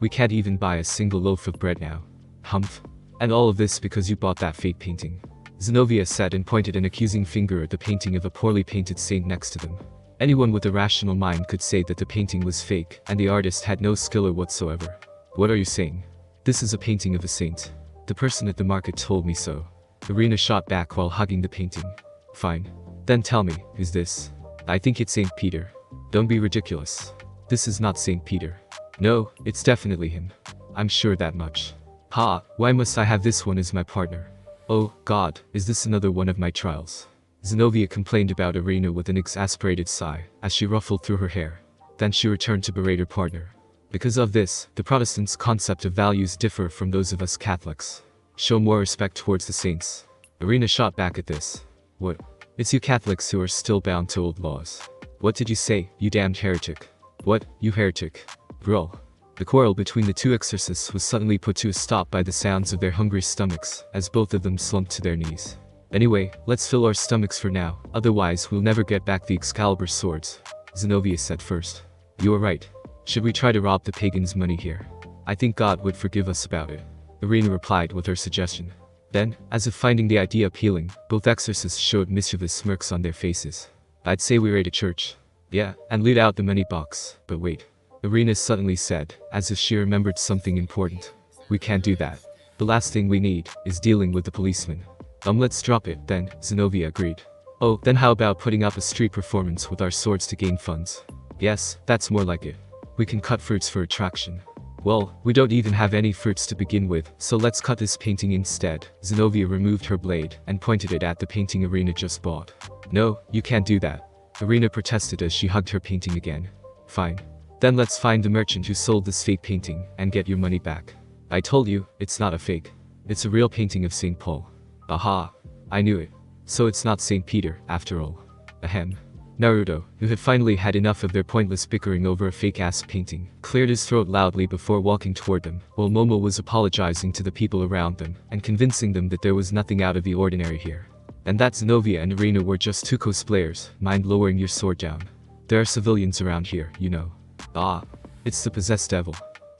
We can't even buy a single loaf of bread now. Humph. And all of this because you bought that fake painting. Zenobia said and pointed an accusing finger at the painting of a poorly painted saint next to them. Anyone with a rational mind could say that the painting was fake and the artist had no skill whatsoever. What are you saying? This is a painting of a saint. The person at the market told me so. Irina shot back while hugging the painting. Fine. Then tell me, who's this? I think it's Saint Peter. Don't be ridiculous. This is not Saint Peter. No, it's definitely him. I'm sure that much. Why must I have this one as my partner? Oh, God, is this another one of my trials? Zenobia complained about Irina with an exasperated sigh, as she ruffled through her hair. Then she returned to berate her partner. Because of this, the Protestants' concept of values differ from those of us Catholics. Show more respect towards the saints. Irina shot back at this. What? It's you Catholics who are still bound to old laws. What did you say, you damned heretic? What, you heretic? Bro. The quarrel between the two exorcists was suddenly put to a stop by the sounds of their hungry stomachs, as both of them slumped to their knees. Anyway, let's fill our stomachs for now, otherwise we'll never get back the Excalibur swords, Zenobia said first. You are right. Should we try to rob the pagans' money here? I think God would forgive us about it, Irina replied with her suggestion. Then, as if finding the idea appealing, both exorcists showed mischievous smirks on their faces. I'd say we raid a church. Yeah, and loot out the money box, but wait. Irina suddenly said, as if she remembered something important. We can't do that. The last thing we need is dealing with the policeman. Let's drop it, then, Zenobia agreed. Oh, then how about putting up a street performance with our swords to gain funds? Yes, that's more like it. We can cut fruits for attraction. Well, we don't even have any fruits to begin with, so let's cut this painting instead. Zenobia removed her blade and pointed it at the painting Irina just bought. No, you can't do that. Irina protested as she hugged her painting again. Fine. Then let's find the merchant who sold this fake painting and get your money back. I told you, it's not a fake. It's a real painting of St. Paul. Aha. I knew it. So it's not St. Peter, after all. Ahem. Naruto, who had finally had enough of their pointless bickering over a fake-ass painting, cleared his throat loudly before walking toward them, while Momo was apologizing to the people around them and convincing them that there was nothing out of the ordinary here. And that Zenobia and Irina were just two cosplayers. Mind lowering your sword down. There are civilians around here, you know. Ah. It's the possessed devil.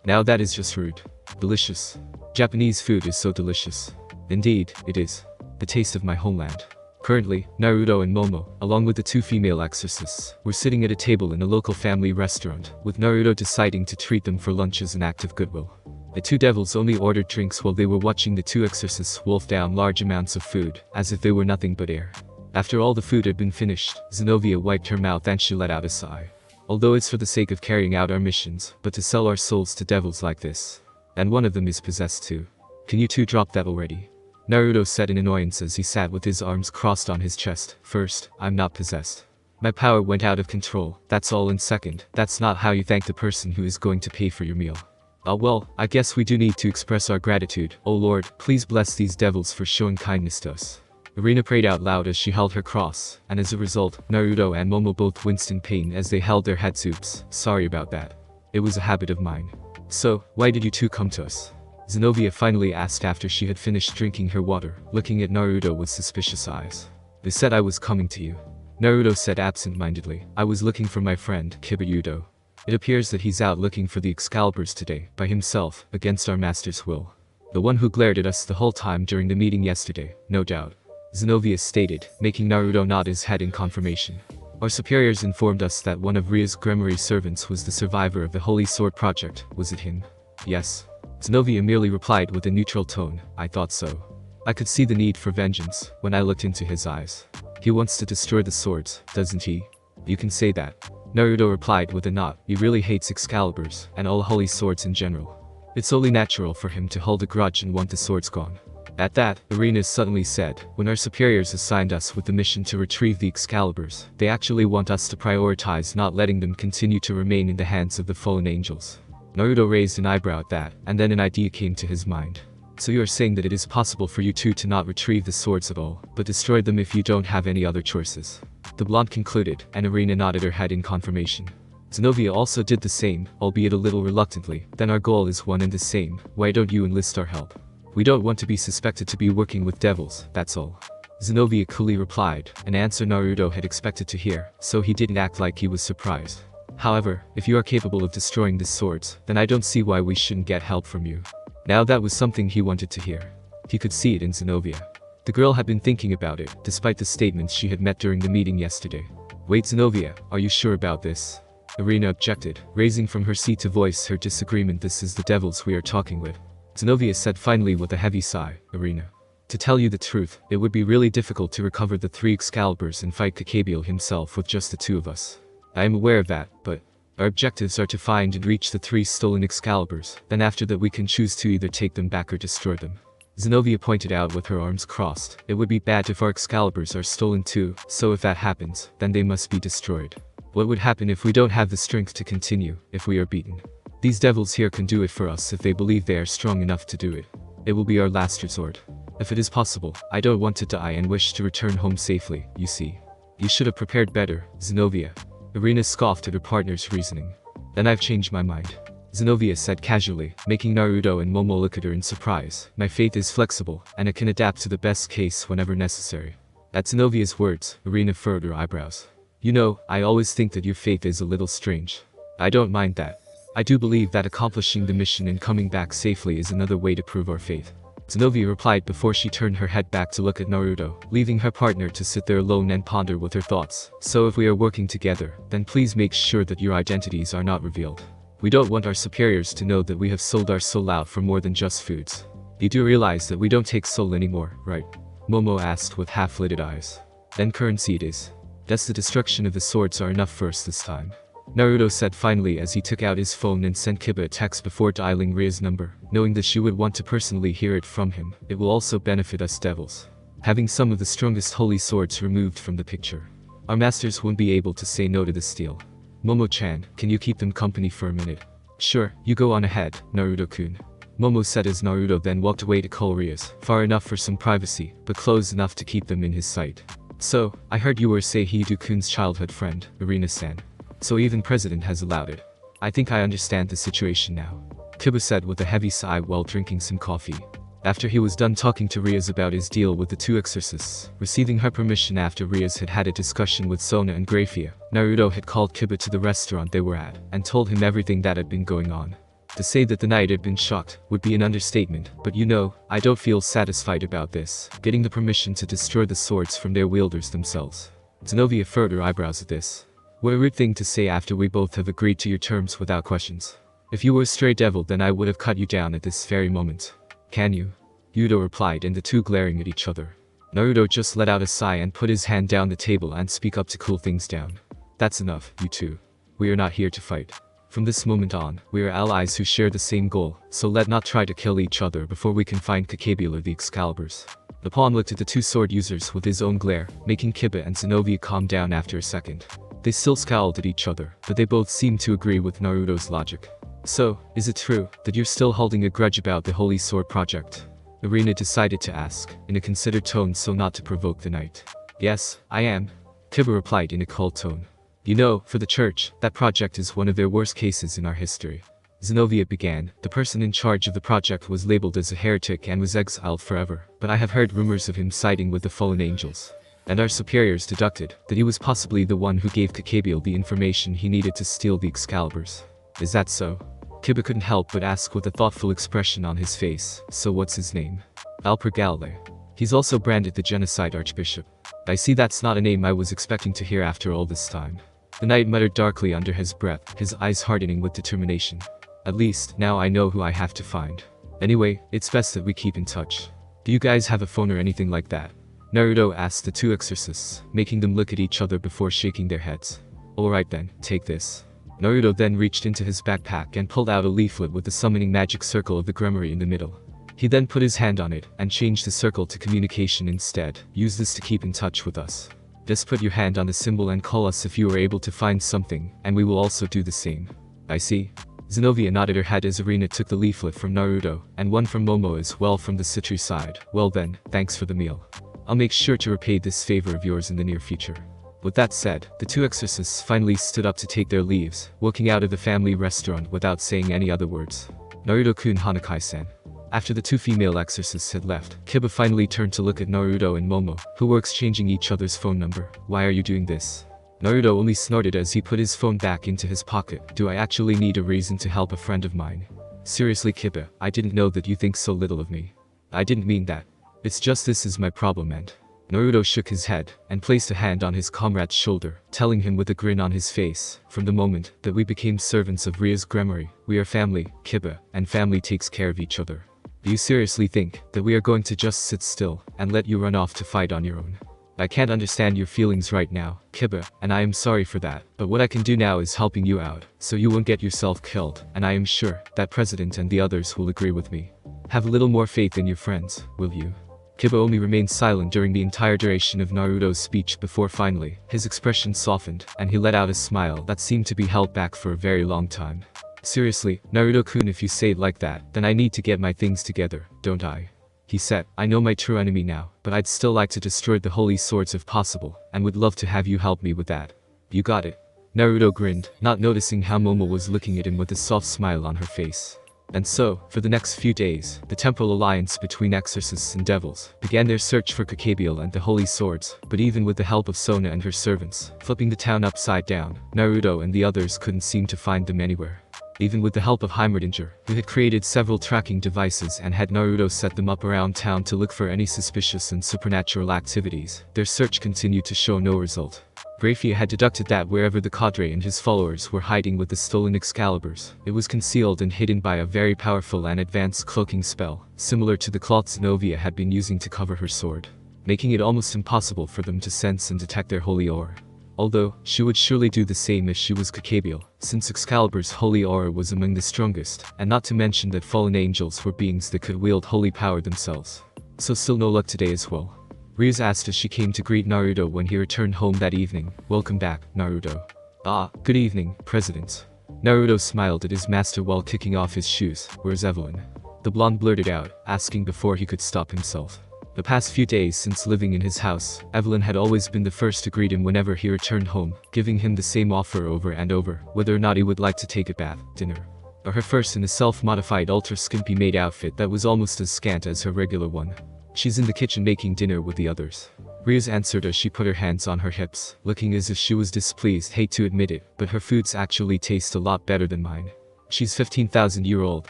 Now that is just rude. Delicious. Japanese food is so delicious. Indeed, it is. The taste of my homeland. Currently, Naruto and Momo, along with the two female exorcists, were sitting at a table in a local family restaurant, with Naruto deciding to treat them for lunch as an act of goodwill. The two devils only ordered drinks while they were watching the two exorcists wolf down large amounts of food, as if they were nothing but air. After all the food had been finished, Zenobia wiped her mouth and she let out a sigh. Although it's for the sake of carrying out our missions, but to sell our souls to devils like this. And one of them is possessed too. Can you two drop that already? Naruto said in annoyance as he sat with his arms crossed on his chest. First, I'm not possessed. My power went out of control, that's all, and second, that's not how you thank the person who is going to pay for your meal. Well, I guess we do need to express our gratitude. Oh Lord, please bless these devils for showing kindness to us. Irina prayed out loud as she held her cross, and as a result, Naruto and Momo both winced in pain as they held their heads. Oops, sorry about that. It was a habit of mine. So, why did you two come to us? Zenobia finally asked after she had finished drinking her water, looking at Naruto with suspicious eyes. They said I was coming to you. Naruto said absent-mindedly, I was looking for my friend, Kiba. It appears that he's out looking for the Excaliburs today, by himself, against our master's will. The one who glared at us the whole time during the meeting yesterday, no doubt. Zenobia stated, making Naruto nod his head in confirmation. Our superiors informed us that one of Ria's Grimoire servants was the survivor of the Holy Sword Project. Was it him? Yes. Zenobia merely replied with a neutral tone, I thought so. I could see the need for vengeance when I looked into his eyes. He wants to destroy the swords, doesn't he? You can say that. Naruto replied with a nod. He really hates Excaliburs, and all holy swords in general. It's only natural for him to hold a grudge and want the swords gone. At that, Irina suddenly said, when our superiors assigned us with the mission to retrieve the Excaliburs, they actually want us to prioritize not letting them continue to remain in the hands of the fallen angels. Naruto raised an eyebrow at that, and then an idea came to his mind. So you are saying that it is possible for you two to not retrieve the swords at all, but destroy them if you don't have any other choices. The blonde concluded, and Irina nodded her head in confirmation. Zenobia also did the same, albeit a little reluctantly. Then our goal is one and the same, why don't you enlist our help? We don't want to be suspected to be working with devils, that's all. Zenobia coolly replied, an answer Naruto had expected to hear, so he didn't act like he was surprised. However, if you are capable of destroying the swords, then I don't see why we shouldn't get help from you. Now that was something he wanted to hear. He could see it in Zenobia. The girl had been thinking about it, despite the statements she had met during the meeting yesterday. Wait Zenobia, are you sure about this? Irina objected, raising from her seat to voice her disagreement. This is the devils we are talking with. Zenobia said finally with a heavy sigh, Irina. To tell you the truth, it would be really difficult to recover the 3 Excaliburs and fight Kokabiel himself with just the 2 of us. I am aware of that, but our objectives are to find and reach the 3 stolen Excaliburs, then after that we can choose to either take them back or destroy them. Zenobia pointed out with her arms crossed. It would be bad if our Excaliburs are stolen too, so if that happens, then they must be destroyed. What would happen if we don't have the strength to continue, if we are beaten? These devils here can do it for us if they believe they are strong enough to do it. It will be our last resort. If it is possible, I don't want to die and wish to return home safely, you see. You should have prepared better, Zenobia. Irina scoffed at her partner's reasoning. Then I've changed my mind. Zenobia said casually, making Naruto and Momo look at her in surprise. My faith is flexible, and it can adapt to the best case whenever necessary. At Zenovia's words, Irina furrowed her eyebrows. You know, I always think that your faith is a little strange. I don't mind that. I do believe that accomplishing the mission and coming back safely is another way to prove our faith. Zenobia replied before she turned her head back to look at Naruto, leaving her partner to sit there alone and ponder with her thoughts. So if we are working together, then please make sure that your identities are not revealed. We don't want our superiors to know that we have sold our soul out for more than just foods. You do realize that we don't take soul anymore, right? Momo asked with half-lidded eyes. Then currency it is. That's the destruction of the swords are enough for us this time. Naruto said finally as he took out his phone and sent Kiba a text before dialing Ria's number, knowing that she would want to personally hear it from him. It will also benefit us devils. Having some of the strongest holy swords removed from the picture. Our masters won't be able to say no to the steal. Momo-chan, can you keep them company for a minute? Sure, you go on ahead, Naruto-kun. Momo said as Naruto then walked away to call Ria's, far enough for some privacy, but close enough to keep them in his sight. So, I heard you were Seihidu-kun's childhood friend, Irina-san. So even President has allowed it. I think I understand the situation now. Kiba said with a heavy sigh while drinking some coffee. After he was done talking to Rias about his deal with the two exorcists, receiving her permission after Rias had had a discussion with Sona and Grafia, Naruto had called Kiba to the restaurant they were at, and told him everything that had been going on. To say that the knight had been shocked would be an understatement, but you know, I don't feel satisfied about this, getting the permission to destroy the swords from their wielders themselves. Zenobia furrowed her eyebrows at this. What a rude thing to say after we both have agreed to your terms without questions. If you were a stray devil then I would have cut you down at this very moment. Can you? Yudo replied and the two glaring at each other. Naruto just let out a sigh and put his hand down the table and speak up to cool things down. That's enough, you two. We are not here to fight. From this moment on, we are allies who share the same goal, so let not try to kill each other before we can find Kokabiel or the Excaliburs. The pawn looked at the two sword users with his own glare, making Kiba and Zenobia calm down after a second. They still scowled at each other, but they both seemed to agree with Naruto's logic. So, is it true that you're still holding a grudge about the Holy Sword project? Irina decided to ask, in a considered tone so not to provoke the knight. Yes, I am. Kiba replied in a cold tone. You know, for the church, that project is one of their worst cases in our history. Zenobia began. The person in charge of the project was labeled as a heretic and was exiled forever, but I have heard rumors of him siding with the fallen angels. And our superiors deducted that he was possibly the one who gave Kokabiel the information he needed to steal the Excaliburs. Is that so? Kiba couldn't help but ask with a thoughtful expression on his face. So what's his name? Alper Galilei. He's also branded the genocide archbishop. I see that's not a name I was expecting to hear after all this time. The knight muttered darkly under his breath, his eyes hardening with determination. At least, now I know who I have to find. Anyway, it's best that we keep in touch. Do you guys have a phone or anything like that? Naruto asked the two exorcists, making them look at each other before shaking their heads. Alright then, take this. Naruto then reached into his backpack and pulled out a leaflet with the summoning magic circle of the Grimoire in the middle. He then put his hand on it and changed the circle to communication instead. Use this to keep in touch with us. Just put your hand on the symbol and call us if you are able to find something, and we will also do the same. I see. Zenobia nodded her head as Irina took the leaflet from Naruto, and one from Momo as well from the Citru side. Well then, thanks for the meal. I'll make sure to repay this favor of yours in the near future. With that said, the two exorcists finally stood up to take their leaves, walking out of the family restaurant without saying any other words. Naruto-kun Hanakai-san. After the two female exorcists had left, Kiba finally turned to look at Naruto and Momo, who were exchanging each other's phone number. Why are you doing this? Naruto only snorted as he put his phone back into his pocket. Do I actually need a reason to help a friend of mine? Seriously Kiba, I didn't know that you think so little of me. I didn't mean that. It's just this is my problem and... Naruto shook his head, and placed a hand on his comrade's shoulder, telling him with a grin on his face, from the moment that we became servants of Ria's Grimoire, we are family, Kiba, and family takes care of each other. Do you seriously think that we are going to just sit still, and let you run off to fight on your own? I can't understand your feelings right now, Kiba, and I am sorry for that, but what I can do now is helping you out, so you won't get yourself killed, and I am sure that President and the others will agree with me. Have a little more faith in your friends, will you? Kiba only remained silent during the entire duration of Naruto's speech before finally, his expression softened, and he let out a smile that seemed to be held back for a very long time. Seriously, Naruto-kun, if you say it like that, then I need to get my things together, don't I? He said, I know my true enemy now, but I'd still like to destroy the holy swords if possible, and would love to have you help me with that. You got it. Naruto grinned, not noticing how Momo was looking at him with a soft smile on her face. And so, for the next few days, the temporal alliance between exorcists and devils began their search for Kokabiel and the holy swords, but even with the help of Sona and her servants, flipping the town upside down, Naruto and the others couldn't seem to find them anywhere. Even with the help of HighSchool, who had created several tracking devices and had Naruto set them up around town to look for any suspicious and supernatural activities, their search continued to show no result. Grafia had deducted that wherever the cadre and his followers were hiding with the stolen Excaliburs, it was concealed and hidden by a very powerful and advanced cloaking spell, similar to the cloth Zenobia had been using to cover her sword, making it almost impossible for them to sense and detect their holy aura. Although, she would surely do the same if she was Kokabiel, since Excalibur's holy aura was among the strongest, and not to mention that fallen angels were beings that could wield holy power themselves. So still no luck today as well. Rias asked as she came to greet Naruto when he returned home that evening. Welcome back, Naruto. Ah, good evening, President. Naruto smiled at his master while kicking off his shoes. Where's Evelyn? The blonde blurted out, asking before he could stop himself. The past few days since living in his house, Evelyn had always been the first to greet him whenever he returned home, giving him the same offer over and over, whether or not he would like to take a bath, dinner, or her first in a self-modified ultra-skimpy maid outfit that was almost as scant as her regular one. She's in the kitchen making dinner with the others. Rias answered as she put her hands on her hips, looking as if she was displeased. Hate to admit it, but her foods actually taste a lot better than mine. She's 15,000-year-old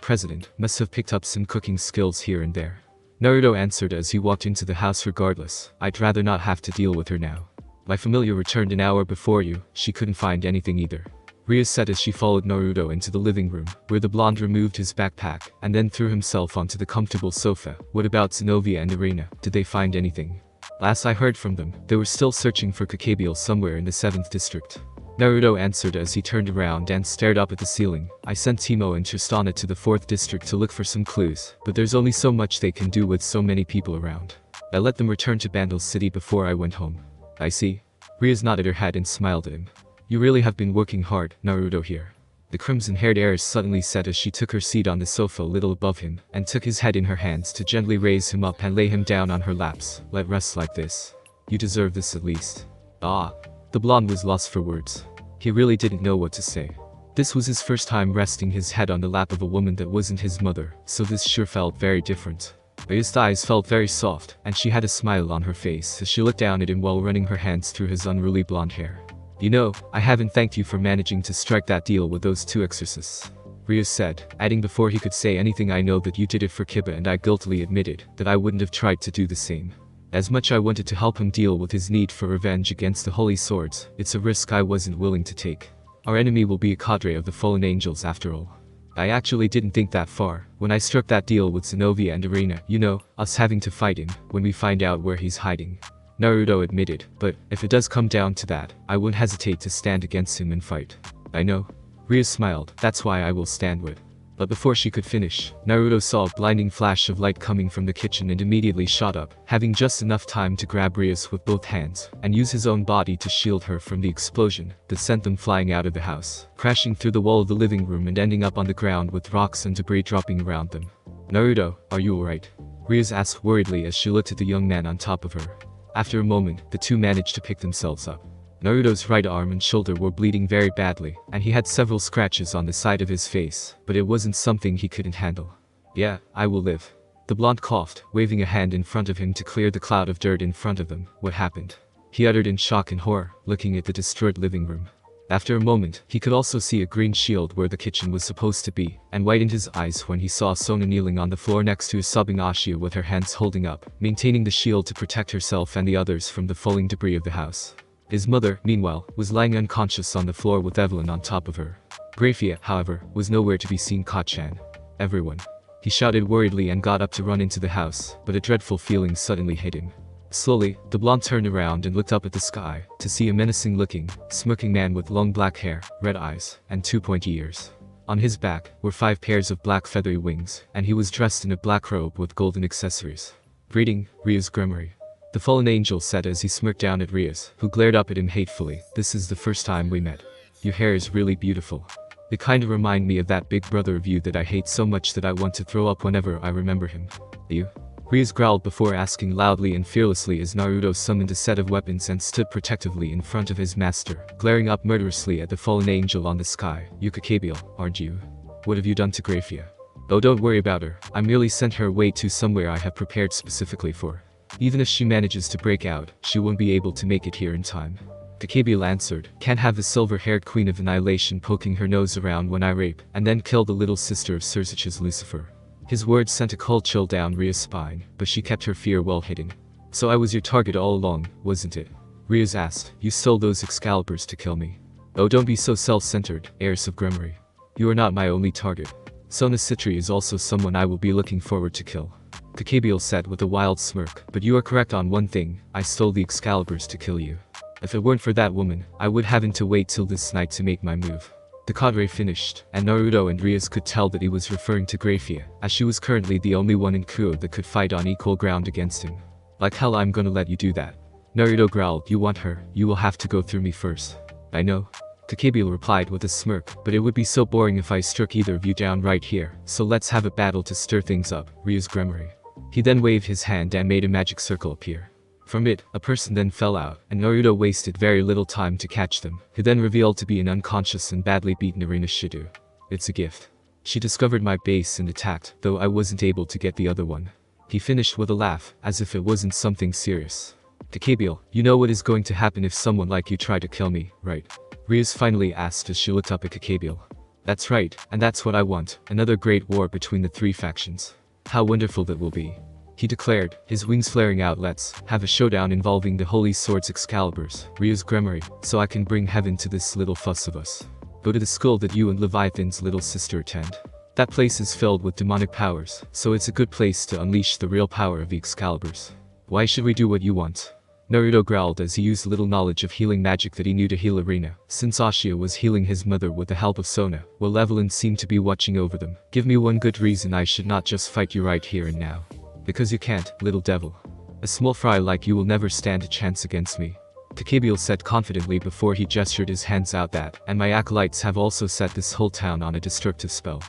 president, must have picked up some cooking skills here and there. Naruto answered as he walked into the house. Regardless, I'd rather not have to deal with her now. My familiar returned an hour before you, she couldn't find anything either. Rias said as she followed Naruto into the living room, where the blonde removed his backpack, and then threw himself onto the comfortable sofa. What about Zenobia and Irina? Did they find anything? Last I heard from them, they were still searching for Kokabiel somewhere in the 7th district. Naruto answered as he turned around and stared up at the ceiling. I sent Timo and Tristana to the 4th district to look for some clues, but there's only so much they can do with so many people around. I let them return to Bandle City before I went home. I see. Rias nodded her head and smiled at him. You really have been working hard, Naruto here. The crimson-haired heiress suddenly said as she took her seat on the sofa a little above him, and took his head in her hands to gently raise him up and lay him down on her laps. Let rest like this. You deserve this at least. Ah. The blonde was lost for words. He really didn't know what to say. This was his first time resting his head on the lap of a woman that wasn't his mother, so this sure felt very different. But his thighs felt very soft, and she had a smile on her face as she looked down at him while running her hands through his unruly blonde hair. You know, I haven't thanked you for managing to strike that deal with those 2 exorcists. Rias said, adding before he could say anything, I know that you did it for Kiba, and I guiltily admitted that I wouldn't have tried to do the same. As much I wanted to help him deal with his need for revenge against the holy swords, it's a risk I wasn't willing to take. Our enemy will be a cadre of the fallen angels after all. I actually didn't think that far when I struck that deal with Zenobia and Irina, you know, us having to fight him when we find out where he's hiding. Naruto admitted, but if it does come down to that, I wouldn't hesitate to stand against him and fight. I know. Rias smiled, that's why I will stand with. But before she could finish, Naruto saw a blinding flash of light coming from the kitchen and immediately shot up, having just enough time to grab Rias with both hands, and use his own body to shield her from the explosion that sent them flying out of the house, crashing through the wall of the living room and ending up on the ground with rocks and debris dropping around them. Naruto, are you alright? Rias asked worriedly as she looked at the young man on top of her. After a moment, the two managed to pick themselves up. Naruto's right arm and shoulder were bleeding very badly, and he had several scratches on the side of his face, but it wasn't something he couldn't handle. Yeah, I will live. The blonde coughed, waving a hand in front of him to clear the cloud of dirt in front of them. What happened? He uttered in shock and horror, looking at the destroyed living room. After a moment, he could also see a green shield where the kitchen was supposed to be, and widened his eyes when he saw Sona kneeling on the floor next to a sobbing Ashia with her hands holding up, maintaining the shield to protect herself and the others from the falling debris of the house. His mother, meanwhile, was lying unconscious on the floor with Evelyn on top of her. Grafia, however, was nowhere to be seen. Kachan. Everyone. He shouted worriedly and got up to run into the house, but a dreadful feeling suddenly hit him. Slowly, the blonde turned around and looked up at the sky, to see a menacing-looking, smirking man with long black hair, red eyes, and 2 pointy ears. On his back were 5 pairs of black feathery wings, and he was dressed in a black robe with golden accessories. "Greeting, Ria's Grimory," the fallen angel said as he smirked down at Rias, who glared up at him hatefully. "This is the first time we met. Your hair is really beautiful. It kinda remind me of that big brother of you that I hate so much that I want to throw up whenever I remember him." "You?" Rias growled before asking loudly and fearlessly as Naruto summoned a set of weapons and stood protectively in front of his master, glaring up murderously at the fallen angel on the sky. "You Kokabiel, aren't you? What have you done to Grafia?" "Oh, don't worry about her. I merely sent her away to somewhere I have prepared specifically for her. Even if she manages to break out, she won't be able to make it here in time." Kokabiel answered, "Can't have the silver-haired queen of annihilation poking her nose around when I rape, and then kill the little sister of Cersich's Lucifer." His words sent a cold chill down Ria's spine, but she kept her fear well hidden. "So I was your target all along, wasn't it?" Rias asked. "You stole those Excaliburs to kill me." "Oh, don't be so self-centered, heiress of Grimory. You are not my only target. Sona Citri is also someone I will be looking forward to kill," Kokabiel said with a wild smirk. "But you are correct on one thing, I stole the Excaliburs to kill you. If it weren't for that woman, I would haven't to wait till this night to make my move." The cadre finished, and Naruto and Rias could tell that he was referring to Grafia, as she was currently the only one in Kuo that could fight on equal ground against him. "Like hell I'm gonna let you do that." Naruto growled. "You want her, you will have to go through me first." "I know," Kokabiel replied with a smirk, "but it would be so boring if I struck either of you down right here, so let's have a battle to stir things up, Ria's Grimory." He then waved his hand and made a magic circle appear. From it, a person then fell out, and Naruto wasted very little time to catch them, who then revealed to be an unconscious and badly beaten Arena Shido. "It's a gift. She discovered my base and attacked, though I wasn't able to get the other one." He finished with a laugh, as if it wasn't something serious. "Kokabiel, you know what is going to happen if someone like you try to kill me, right?" Rias finally asked as she looked up at Kokabiel. "That's right, and that's what I want, another great war between the 3 factions. How wonderful that will be," he declared, his wings flaring out. "Let's have a showdown involving the holy swords Excaliburs, Ria's Grimory, so I can bring heaven to this little fuss of us. Go to the school that you and Leviathan's little sister attend. That place is filled with demonic powers, so it's a good place to unleash the real power of the Excaliburs. Why should we do what you want?" Naruto growled as he used little knowledge of healing magic that he knew to heal Arena, since Ashia was healing his mother with the help of Sona, while Evelyn seemed to be watching over them. "Give me one good reason I should not just fight you right here and now." "Because you can't, little devil. A small fry like you will never stand a chance against me," Kokabiel said confidently before he gestured his hands out. "That, and my acolytes have also set this whole town on a destructive spell.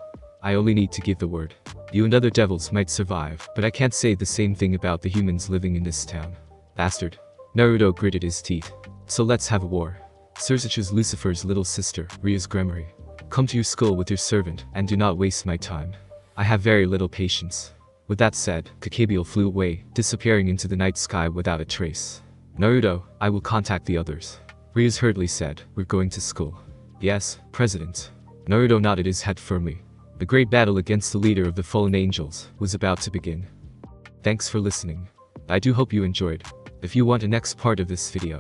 I only need to give the word. You and other devils might survive, but I can't say the same thing about the humans living in this town." "Bastard." Naruto gritted his teeth. "So let's have a war. Cersich's Lucifer's little sister, Ria's Grimory. Come to your school with your servant, and do not waste my time. I have very little patience." With that said, Kokabiel flew away, disappearing into the night sky without a trace. "Naruto, I will contact the others," Rias hurriedly said. "We're going to school." "Yes, President." Naruto nodded his head firmly. The great battle against the leader of the fallen angels was about to begin. Thanks for listening. I do hope you enjoyed. If you want a next part of this video,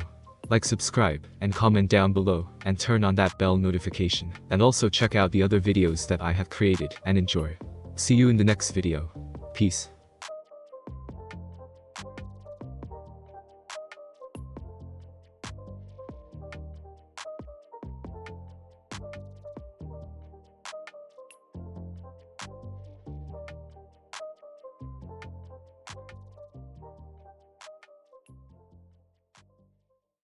like, subscribe, and comment down below, and turn on that bell notification, and also check out the other videos that I have created, and enjoy. See you in the next video. Peace.